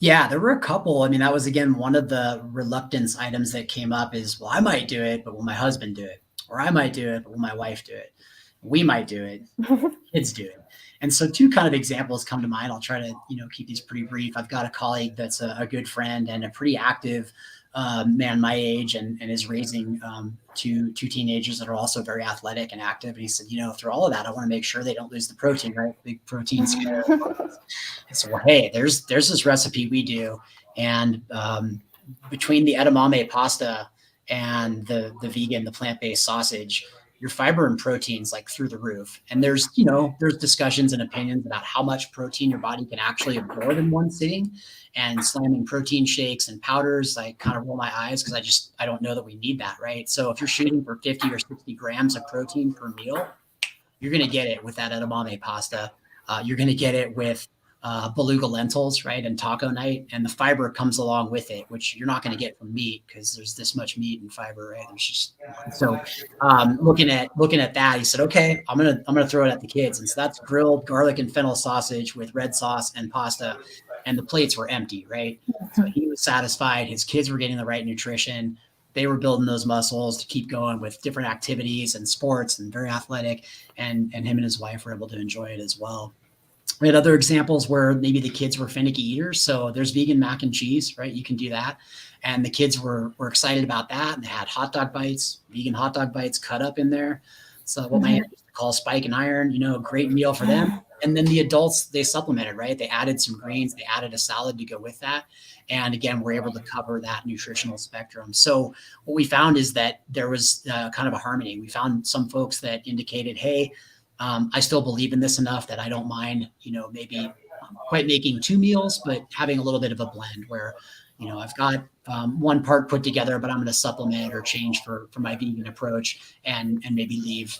Yeah, there were a couple. I mean, that was again one of the reluctance items that came up is, well, I might do it, but will my husband do it? Or I might do it, but will my wife do it? We might do it, kids do it. And so two kind of examples come to mind. I'll try to, keep these pretty brief. I've got a colleague that's a good friend and a pretty active man my age and is raising two teenagers that are also very athletic and active. And he said, through all of that, I want to make sure they don't lose the protein, right? Big protein scare. And so, well, hey, there's this recipe we do. And between the edamame pasta and the plant-based sausage, your fiber and protein's like through the roof. And there's discussions and opinions about how much protein your body can actually absorb in one sitting, and slamming protein shakes and powders. I kind of roll my eyes because I don't know that we need that, right? So if you're shooting for 50 or 60 grams of protein per meal, you're going to get it with that edamame pasta. You're going to get it with beluga lentils, right? And taco night, and the fiber comes along with it, which you're not going to get from meat because there's this much meat and fiber, right? There's just so looking at that, he said, okay, I'm gonna throw it at the kids, and so that's grilled garlic and fennel sausage with red sauce and pasta, and the plates were empty, right? So he was satisfied. His kids were getting the right nutrition. They were building those muscles to keep going with different activities and sports, and very athletic, and him and his wife were able to enjoy it as well. We had other examples where maybe the kids were finicky eaters. So there's vegan mac and cheese, right? You can do that. And the kids were excited about that. And they had vegan hot dog bites cut up in there. So what my aunt used to call spike and iron, great meal for them. And then the adults, they supplemented, right? They added some greens, they added a salad to go with that. And again, we're able to cover that nutritional spectrum. So what we found is that there was kind of a harmony. We found some folks that indicated, hey, I still believe in this enough that I don't mind, maybe quite making two meals, but having a little bit of a blend where, I've got one part put together, but I'm going to supplement or change for my vegan approach, and maybe leave,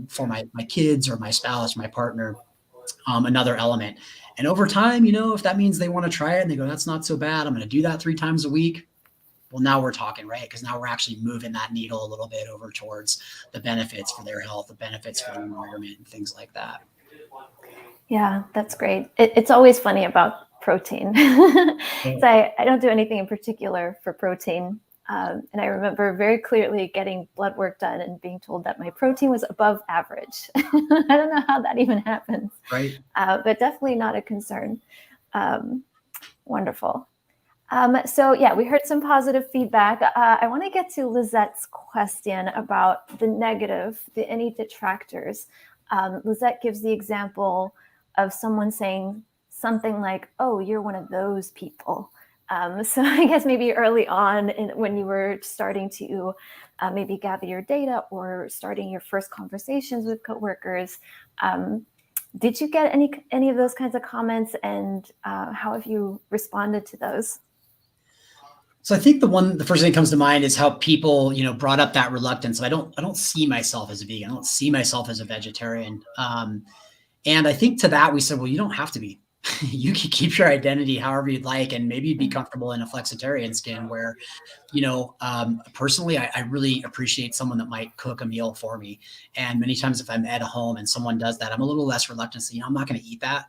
for my kids or my spouse, my partner, another element. And over time, if that means they want to try it and they go, that's not so bad, I'm going to do that 3 times a week. Well, now we're talking, right? Because now we're actually moving that needle a little bit over towards the benefits for their health, the benefits for the environment, and things like that. Yeah, that's great. It's always funny about protein. So I don't do anything in particular for protein. And I remember very clearly getting blood work done and being told that my protein was above average. I don't know how that even happens. Right. But definitely not a concern. Wonderful. So yeah, we heard some positive feedback. I want to get to Lizette's question about the negative, any detractors. Lizette gives the example of someone saying something like, oh, you're one of those people. So I guess maybe early on when you were starting to maybe gather your data or starting your first conversations with coworkers, did you get any of those kinds of comments, and how have you responded to those? So I think the first thing that comes to mind is how people, brought up that reluctance. I don't see myself as a vegan. I don't see myself as a vegetarian. And I think to that we said, well, you don't have to be. You can keep your identity however you'd like, and maybe you'd be comfortable in a flexitarian skin where, personally, I really appreciate someone that might cook a meal for me. And many times if I'm at home and someone does that, I'm a little less reluctant to say, I'm not going to eat that.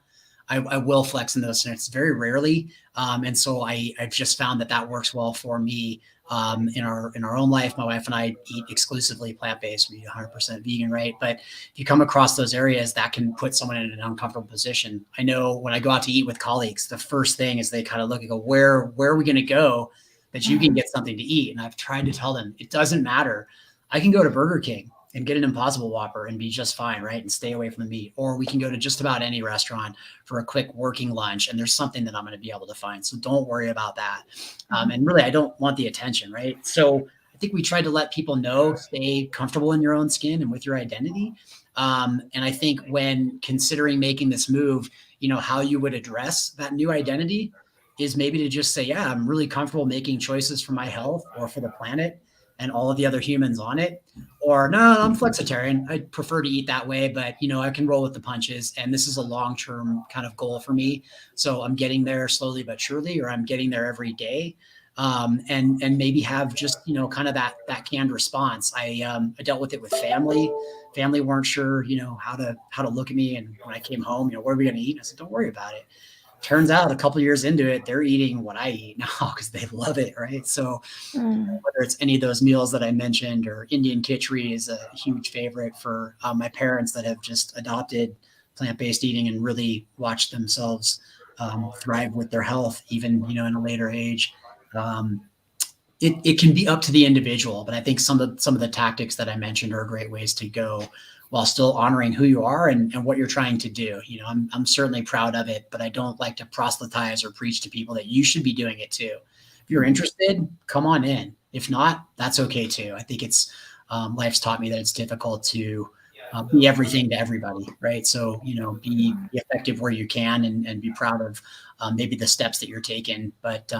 I will flex in those scenarios very rarely. And so I've just found that works well for me. In our own life, my wife and I eat exclusively plant-based. We eat 100% vegan, right? But if you come across those areas, that can put someone in an uncomfortable position. I know when I go out to eat with colleagues, the first thing is they kind of look and go, where are we going to go that you can get something to eat? And I've tried to tell them, it doesn't matter. I can go to Burger King and get an Impossible Whopper and be just fine, right? And stay away from the meat. Or we can go to just about any restaurant for a quick working lunch, and there's something that I'm going to be able to find. So don't worry about that. And really, I don't want the attention, right? So I think we tried to let people know, stay comfortable in your own skin and with your identity. And I think when considering making this move, how you would address that new identity is maybe to just say, yeah, I'm really comfortable making choices for my health or for the planet and all of the other humans on it. Or no, I'm flexitarian. I prefer to eat that way, but I can roll with the punches. And this is a long-term kind of goal for me. So I'm getting there slowly but surely, or I'm getting there every day. And maybe have just kind of that canned response. I dealt with it with family. Family weren't sure how to look at me, and when I came home, what are we going to eat? And I said, don't worry about it. Turns out a couple of years into it, they're eating what I eat now because they love it, right? So whether it's any of those meals that I mentioned, or Indian khichdi is a huge favorite for my parents that have just adopted plant-based eating and really watched themselves thrive with their health, even in a later age. It can be up to the individual, but I think some of the tactics that I mentioned are great ways to go while still honoring who you are and what you're trying to do. I'm certainly proud of it, but I don't like to proselytize or preach to people that you should be doing it too. If you're interested, come on in. If not, that's okay too. I think life's taught me that it's difficult to be everything to everybody, right? So, be effective where you can and be proud of maybe the steps that you're taking, but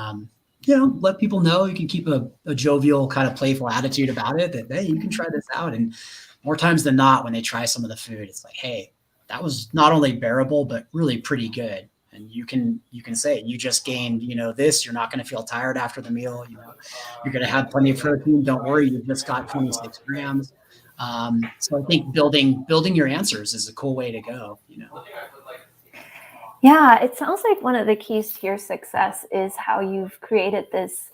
let people know. You can keep a jovial kind of playful attitude about it, that, hey, you can try this out. And more times than not, when they try some of the food, it's like, hey, that was not only bearable, but really pretty good. And you can say, you just gained, this, you're not going to feel tired after the meal. You're going to have plenty of protein. Don't worry. You just got 26 grams. So I think building your answers is a cool way to go, Yeah, it sounds like one of the keys to your success is how you've created this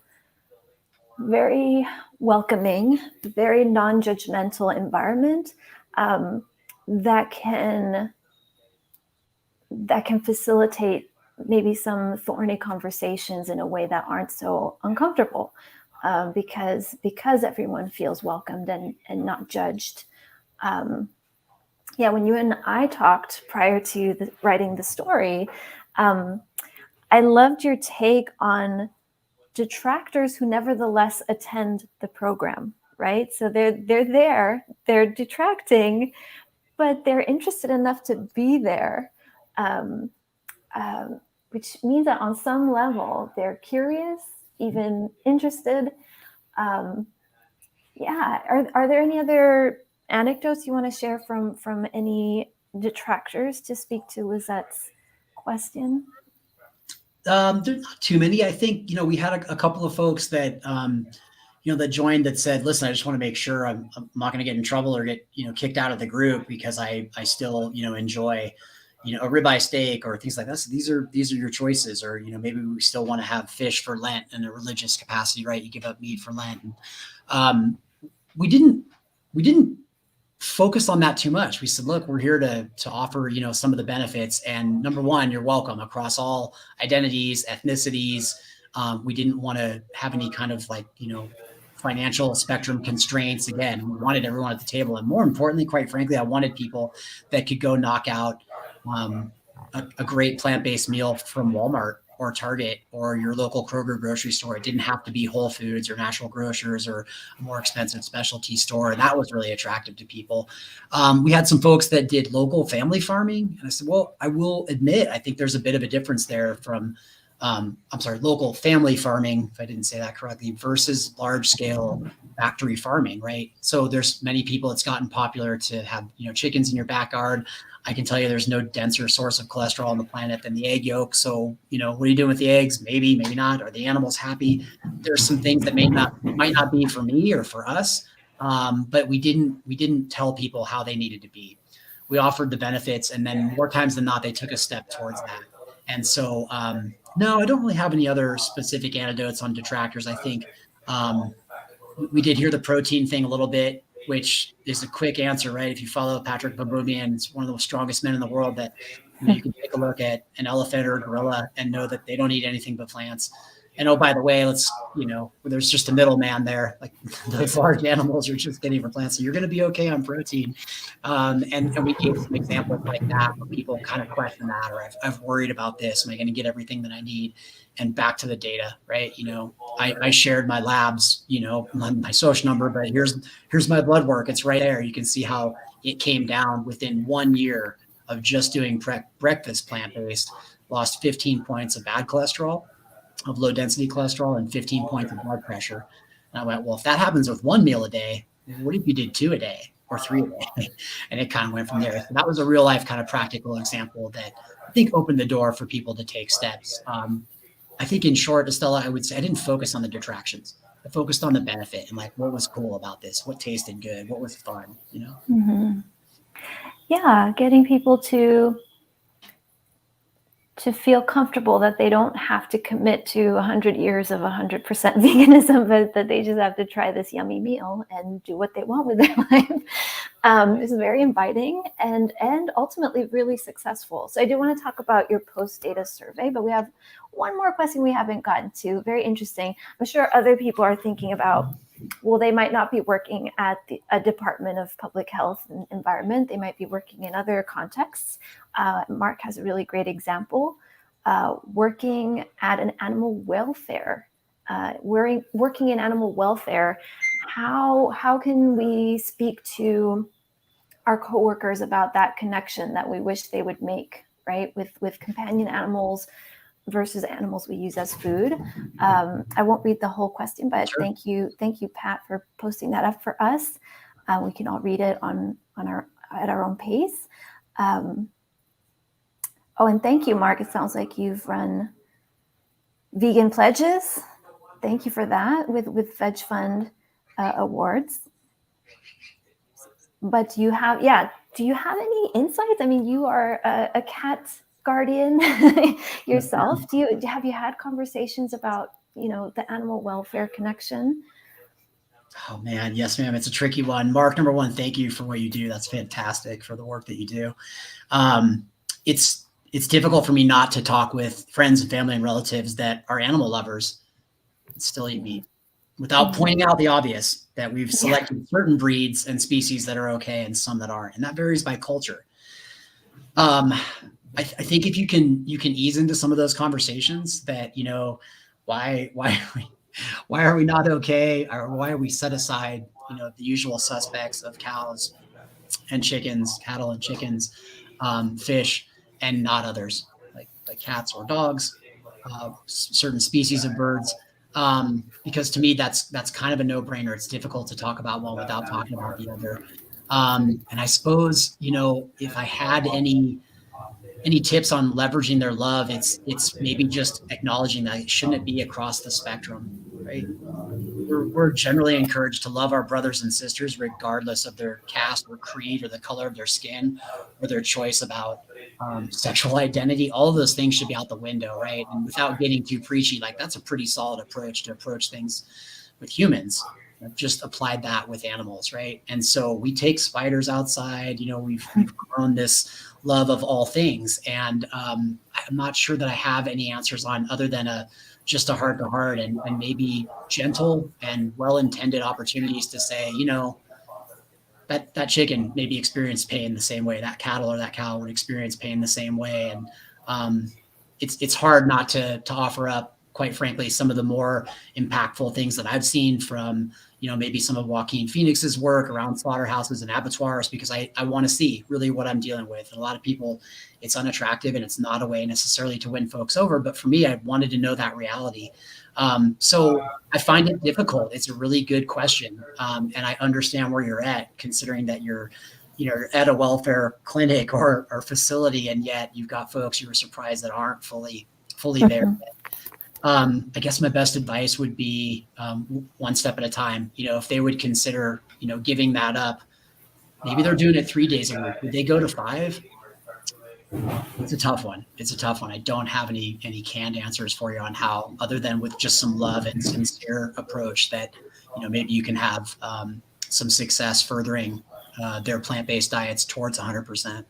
very welcoming, very non-judgmental environment that can facilitate maybe some thorny conversations in a way that aren't so uncomfortable, because everyone feels welcomed and not judged. When you and I talked prior to writing the story, I loved your take on detractors who nevertheless attend the program, right? So they're there, they're detracting, but they're interested enough to be there, which means that on some level they're curious, even interested. Are there any other anecdotes you want to share from any detractors to speak to Lizette's question? There's not too many. I think, we had a couple of folks that, that joined that said, listen, I just want to make sure I'm not going to get in trouble or get, kicked out of the group because I still, enjoy, a ribeye steak or things like that. So these are your choices, or, maybe we still want to have fish for Lent in a religious capacity, right? You give up meat for Lent. And, we didn't focus on that too much. We said, look, we're here to offer, some of the benefits. And number one, you're welcome across all identities, ethnicities. We didn't want to have any kind of financial spectrum constraints. Again, we wanted everyone at the table. And more importantly, quite frankly, I wanted people that could go knock out a great plant-based meal from Walmart or Target or your local Kroger grocery store. It didn't have to be Whole Foods or National Grocers or a more expensive specialty store. And that was really attractive to people. We had some folks that did local family farming. And I said, well, I will admit, I think there's a bit of a difference there from, local family farming, if I didn't say that correctly, versus large scale factory farming, right? So there's many people, it's gotten popular to have, chickens in your backyard. I can tell you there's no denser source of cholesterol on the planet than the egg yolk. So, what are you doing with the eggs? Maybe, maybe not. Are the animals happy? There's some things that might not be for me or for us. But we didn't tell people how they needed to be. We offered the benefits, and then more times than not, they took a step towards that. And so, no, I don't really have any other specific anecdotes on detractors. I think we did hear the protein thing a little bit, which is a quick answer, right? If you follow Patrick Baboumian, it's one of the strongest men in the world, that you can take a look at an elephant or a gorilla and know that they don't eat anything but plants. And oh, by the way, there's just a middleman there. Like those large animals are just getting for plants. So you're going to be okay on protein. And we gave some examples like that where people kind of question that, or I've worried about this. Am I going to get everything that I need? And back to the data, right? I shared my labs, my social number, but here's my blood work. It's right there. You can see how it came down within 1 year of just doing breakfast plant-based, lost 15 points of bad cholesterol, of low density cholesterol, and 15 points of blood pressure. And I went, well, if that happens with one meal a day, what if you did 2 a day or 3 a day? And it kind of went from there. So that was a real life kind of practical example that I think opened the door for people to take steps. I think in short, Estella, I would say I didn't focus on the detractions. I focused on the benefit and like what was cool about this, what tasted good, what was fun, you know? Mm-hmm. Yeah, getting people to feel comfortable that they don't have to commit to 100 years of 100% veganism, but that they just have to try this yummy meal and do what they want with their life. Is very inviting and ultimately really successful. So I do want to talk about your post-data survey, but we have one more question we haven't gotten to. Very interesting. I'm sure other people are thinking about, well, they might not be working at a Department of Public Health and Environment. They might be working in other contexts. Mark has a really great example, working at an animal welfare, working in animal welfare. How can we speak to our coworkers about that connection that we wish they would make, right? With companion animals versus animals we use as food. I won't read the whole question, but Sure. thank you, Pat, for posting that up for us. We can all read it at our own pace. And thank you, Mark. It sounds like you've run vegan pledges. Thank you for that with VegFund awards. But do you have any insights? I mean, you are a cat guardian yourself. Have you had conversations about, the animal welfare connection? Oh man, yes, ma'am. It's a tricky one. Mark, number one, thank you for what you do. That's fantastic for the work that you do. It's difficult for me not to talk with friends and family and relatives that are animal lovers and still eat meat without pointing out the obvious that we've selected certain breeds and species that are okay and some that aren't. And that varies by culture. I think if you can ease into some of those conversations that, why are we not okay? Or why are we set aside, the usual suspects of cows and chickens, cattle and chickens, fish, and not others like cats or dogs, certain species of birds. Because to me, that's kind of a no-brainer. It's difficult to talk about one without talking about the other. And I suppose, if I had any tips on leveraging their love, it's maybe just acknowledging that shouldn't it be across the spectrum, right? We're generally encouraged to love our brothers and sisters regardless of their caste or creed or the color of their skin or their choice about sexual identity. All of those things should be out the window, right? And without getting too preachy, like that's a pretty solid approach to approach things with humans. I've just applied that with animals, right? And so we take spiders outside. We've grown this love of all things, and I'm not sure that I have any answers on other than just a heart-to-heart and maybe gentle and well-intended opportunities to say, that chicken maybe experienced pain the same way that cattle or that cow would experience pain the same way. And it's hard not to offer up, quite frankly, some of the more impactful things that I've seen from, maybe some of Joaquin Phoenix's work around slaughterhouses and abattoirs, because I want to see really what I'm dealing with. And a lot of people, it's unattractive and it's not a way necessarily to win folks over. But for me, I wanted to know that reality. So I find it difficult. It's a really good question. And I understand where you're at, considering that you're at a welfare clinic or facility, and yet you've got folks you were surprised that aren't fully there. I guess my best advice would be one step at a time. If they would consider, giving that up, maybe they're doing it 3 days a week. Would they go to 5? It's a tough one. I don't have any canned answers for you on how, other than with just some love and sincere approach that, maybe you can have some success furthering their plant-based diets towards 100%.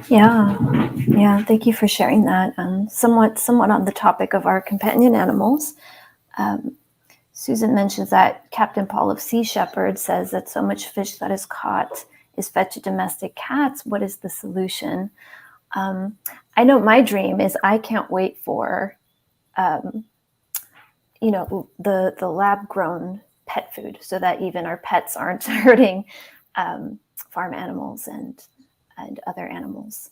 Yeah. Thank you for sharing that. Somewhat on the topic of our companion animals. Susan mentions that Captain Paul of Sea Shepherd says that so much fish that is caught is fed to domestic cats. What is the solution? I know my dream is I can't wait for, the lab-grown pet food, so that even our pets aren't hurting farm animals and other animals,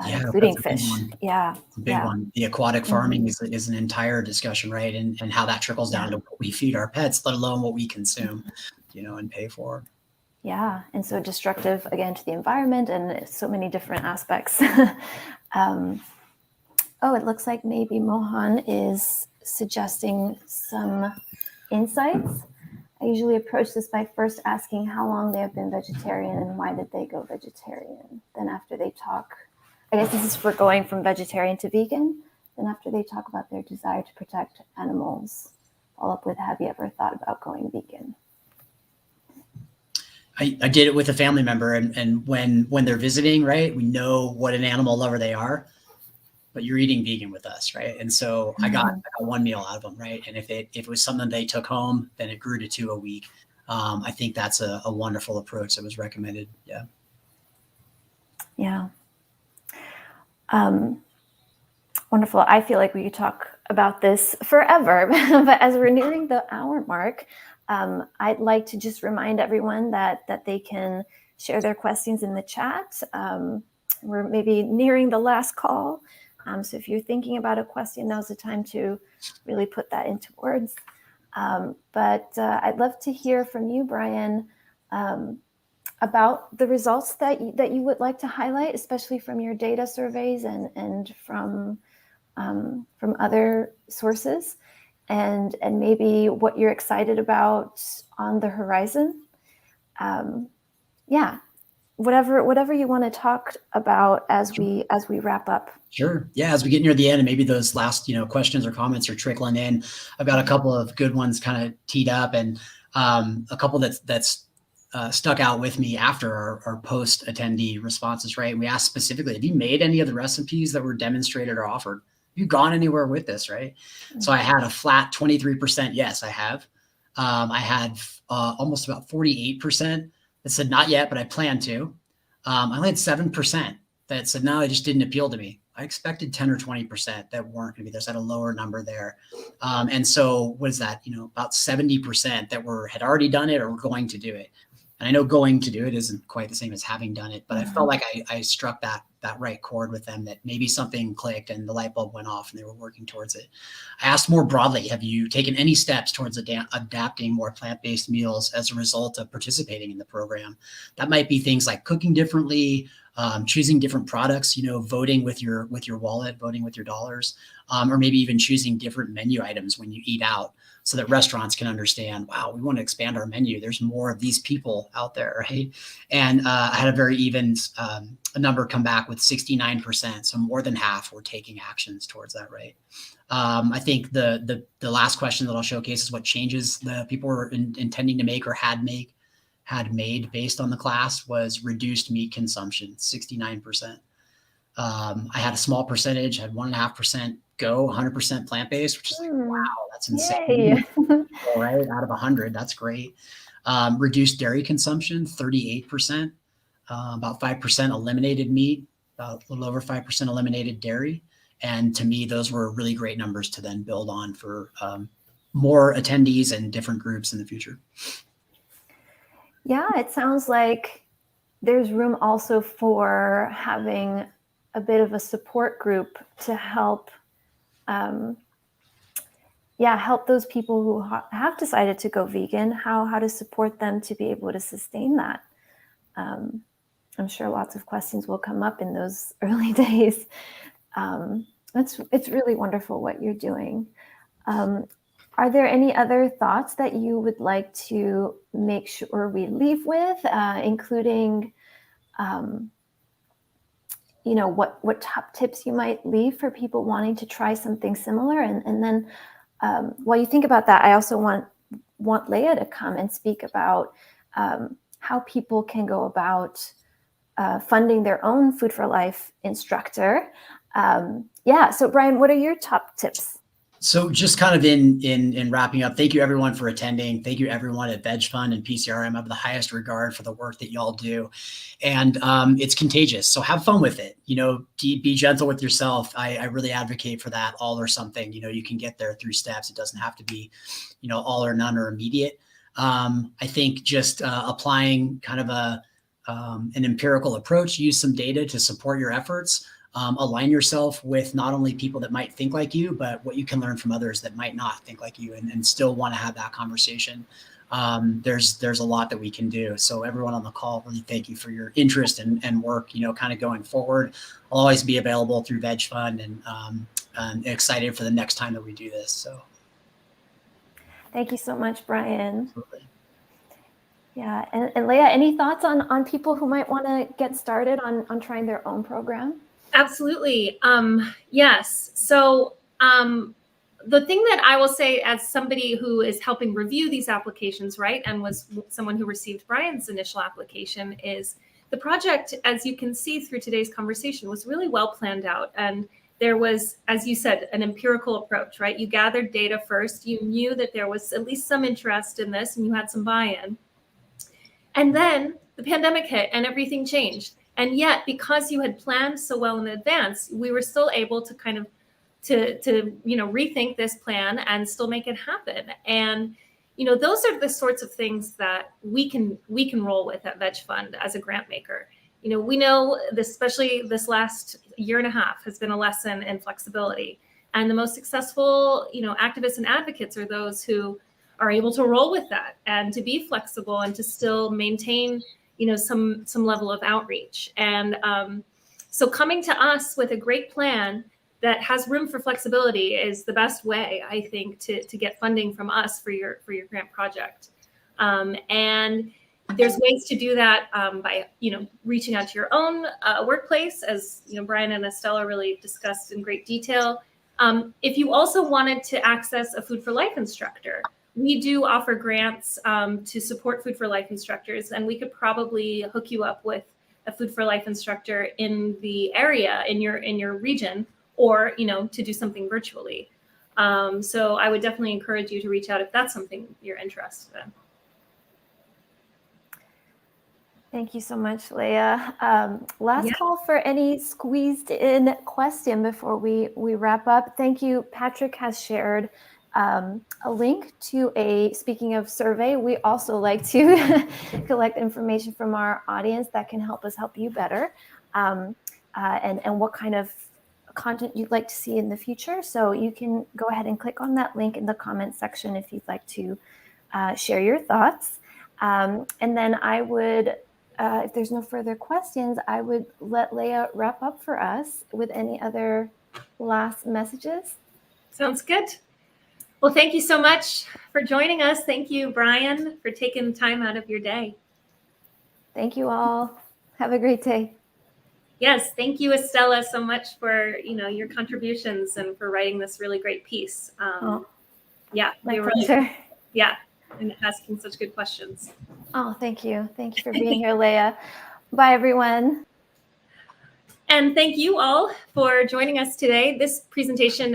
including fish. Yeah, it's a big one. The aquatic farming is an entire discussion, right? And how that trickles down to what we feed our pets, let alone what we consume. and pay for. Yeah, and so destructive again to the environment and so many different aspects. Oh, it looks like maybe Mohan is suggesting some insights. I usually approach this by first asking how long they have been vegetarian and why did they go vegetarian. Then after they talk, I guess this is for going from vegetarian to vegan. Then after they talk about their desire to protect animals, follow up with, have you ever thought about going vegan? I did it with a family member, and when they're visiting, right, we know what an animal lover they are, but you're eating vegan with us, right? And so I got one meal out of them, right? And if it was something they took home, then it grew to 2 a week. I think that's a wonderful approach that was recommended. Yeah. Yeah. Wonderful. I feel like we could talk about this forever, but as we're nearing the hour mark, I'd like to just remind everyone that they can share their questions in the chat. We're maybe nearing the last call. So if you're thinking about a question, now's the time to really put that into words. But I'd love to hear from you, Brian, about the results that you would like to highlight, especially from your data surveys and from other sources, and maybe what you're excited about on the horizon. Yeah, whatever you want to talk about as we wrap up. Sure. Yeah. As we get near the end, and maybe those last, questions or comments are trickling in. I've got a couple of good ones kind of teed up, and a couple that's stuck out with me after our post attendee responses, right? And we asked specifically, have you made any of the recipes that were demonstrated or offered? Have you gone anywhere with this, right? Mm-hmm. So I had a flat 23%. Yes, I have. I had almost about 48% that said not yet, but I plan to. I only had 7% that said, no, it just didn't appeal to me. I expected 10 or 20% that weren't going to be there. So I had a lower number there. And so what is that? About 70% that had already done it or were going to do it. And I know going to do it isn't quite the same as having done it, but I felt like I struck that right chord with them, that maybe something clicked and the light bulb went off and they were working towards it. I asked more broadly, have you taken any steps towards adapting more plant-based meals as a result of participating in the program? That might be things like cooking differently, choosing different products, voting with your wallet, voting with your dollars, or maybe even choosing different menu items when you eat out, so that restaurants can understand, wow, we want to expand our menu. There's more of these people out there, right? And I had a very even a number come back with 69%. So more than half were taking actions towards that, right? I think the last question that I'll showcase is what changes the people were intending to make or had made based on the class was reduced meat consumption, 69%. I had a small percentage, had 1.5% go 100% plant-based, which is like, wow, that's insane. All right, out of 100, that's great. Reduced dairy consumption, 38%. About 5% eliminated meat, about a little over 5% eliminated dairy. And to me, those were really great numbers to then build on for more attendees and different groups in the future. Yeah, it sounds like there's room also for having a bit of a support group to help help those people who have decided to go vegan, how to support them to be able to sustain that. I'm sure lots of questions will come up in those early days. It's really wonderful what you're doing. Are there any other thoughts that you would like to make sure we leave with, including what top tips you might leave for people wanting to try something similar? And then while you think about that, I also want Leah to come and speak about how people can go about funding their own Food for Life instructor. So Brian, what are your top tips? So just kind of in wrapping up, thank you everyone for attending. Thank you everyone at VegFund and PCRM. I have the highest regard for the work that y'all do. And it's contagious. So have fun with it. Be gentle with yourself. I really advocate for that all or something. You can get there through steps. It doesn't have to be, all or none or immediate. I think just applying kind of an empirical approach, use some data to support your efforts. align yourself with not only people that might think like you, but what you can learn from others that might not think like you and still want to have that conversation. There's a lot that we can do. So everyone on the call, really thank you for your interest and work, kind of going forward. I'll always be available through VegFund and I'm excited for the next time that we do this. So thank you so much, Brian. absolutely. Yeah, and Leah, any thoughts on people who might want to get started on trying their own program? Absolutely. Yes. So the thing that I will say as somebody who is helping review these applications, right, and was someone who received Brian's initial application, is the project, as you can see through today's conversation, was really well planned out. And there was, as you said, an empirical approach, right? You gathered data first. You knew that there was at least some interest in this and you had some buy-in. And then the pandemic hit and everything changed. And yet, because you had planned so well in advance, we were still able to kind of to rethink this plan and still make it happen. And those are the sorts of things that we can roll with at VegFund as a grant maker. We know this, especially this last year and a half, has been a lesson in flexibility. And the most successful activists and advocates are those who are able to roll with that and to be flexible and to still maintain some level of outreach. And so coming to us with a great plan that has room for flexibility is the best way, I think, to get funding from us for your grant project. And there's ways to do that by reaching out to your own workplace, as Brian and Estella really discussed in great detail. If you also wanted to access a Food for Life instructor, we do offer grants to support Food for Life instructors, and we could probably hook you up with a Food for Life instructor in the area, in your region, or to do something virtually. So I would definitely encourage you to reach out if that's something you're interested in. Thank you so much, Leah. Last call for any squeezed in question before we wrap up. Thank you. Patrick has shared a link to speaking of survey, we also like to collect information from our audience that can help us help you better, and what kind of content you'd like to see in the future. So you can go ahead and click on that link in the comment section if you'd like to share your thoughts. And then I would, if there's no further questions, I would let Leah wrap up for us with any other last messages. Sounds good. Well, thank you so much for joining us. Thank you, Brian, for taking time out of your day. Thank you all. Have a great day. Yes, thank you, Estella, so much for your contributions and for writing this really great piece. Yeah, my pleasure. And asking such good questions. Oh, thank you. Thank you for being here, Leah. Bye, everyone. And thank you all for joining us today. This presentation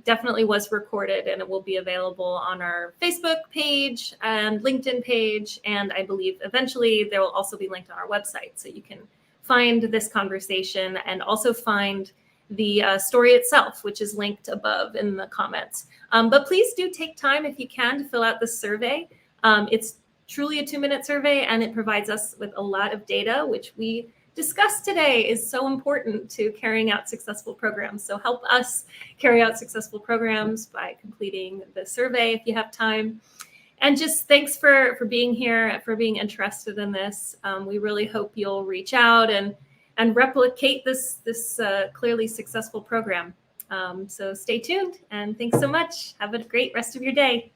definitely was recorded, and it will be available on our Facebook page and LinkedIn page. And I believe eventually there will also be linked on our website, so you can find this conversation and also find the story itself, which is linked above in the comments. But please do take time, if you can, to fill out the survey. It's truly a 2-minute survey, and it provides us with a lot of data, which we discussed today is so important to carrying out successful programs. So help us carry out successful programs by completing the survey if you have time. And just thanks for being here, for being interested in this. We really hope you'll reach out and replicate this clearly successful program. So stay tuned, and thanks so much. Have a great rest of your day.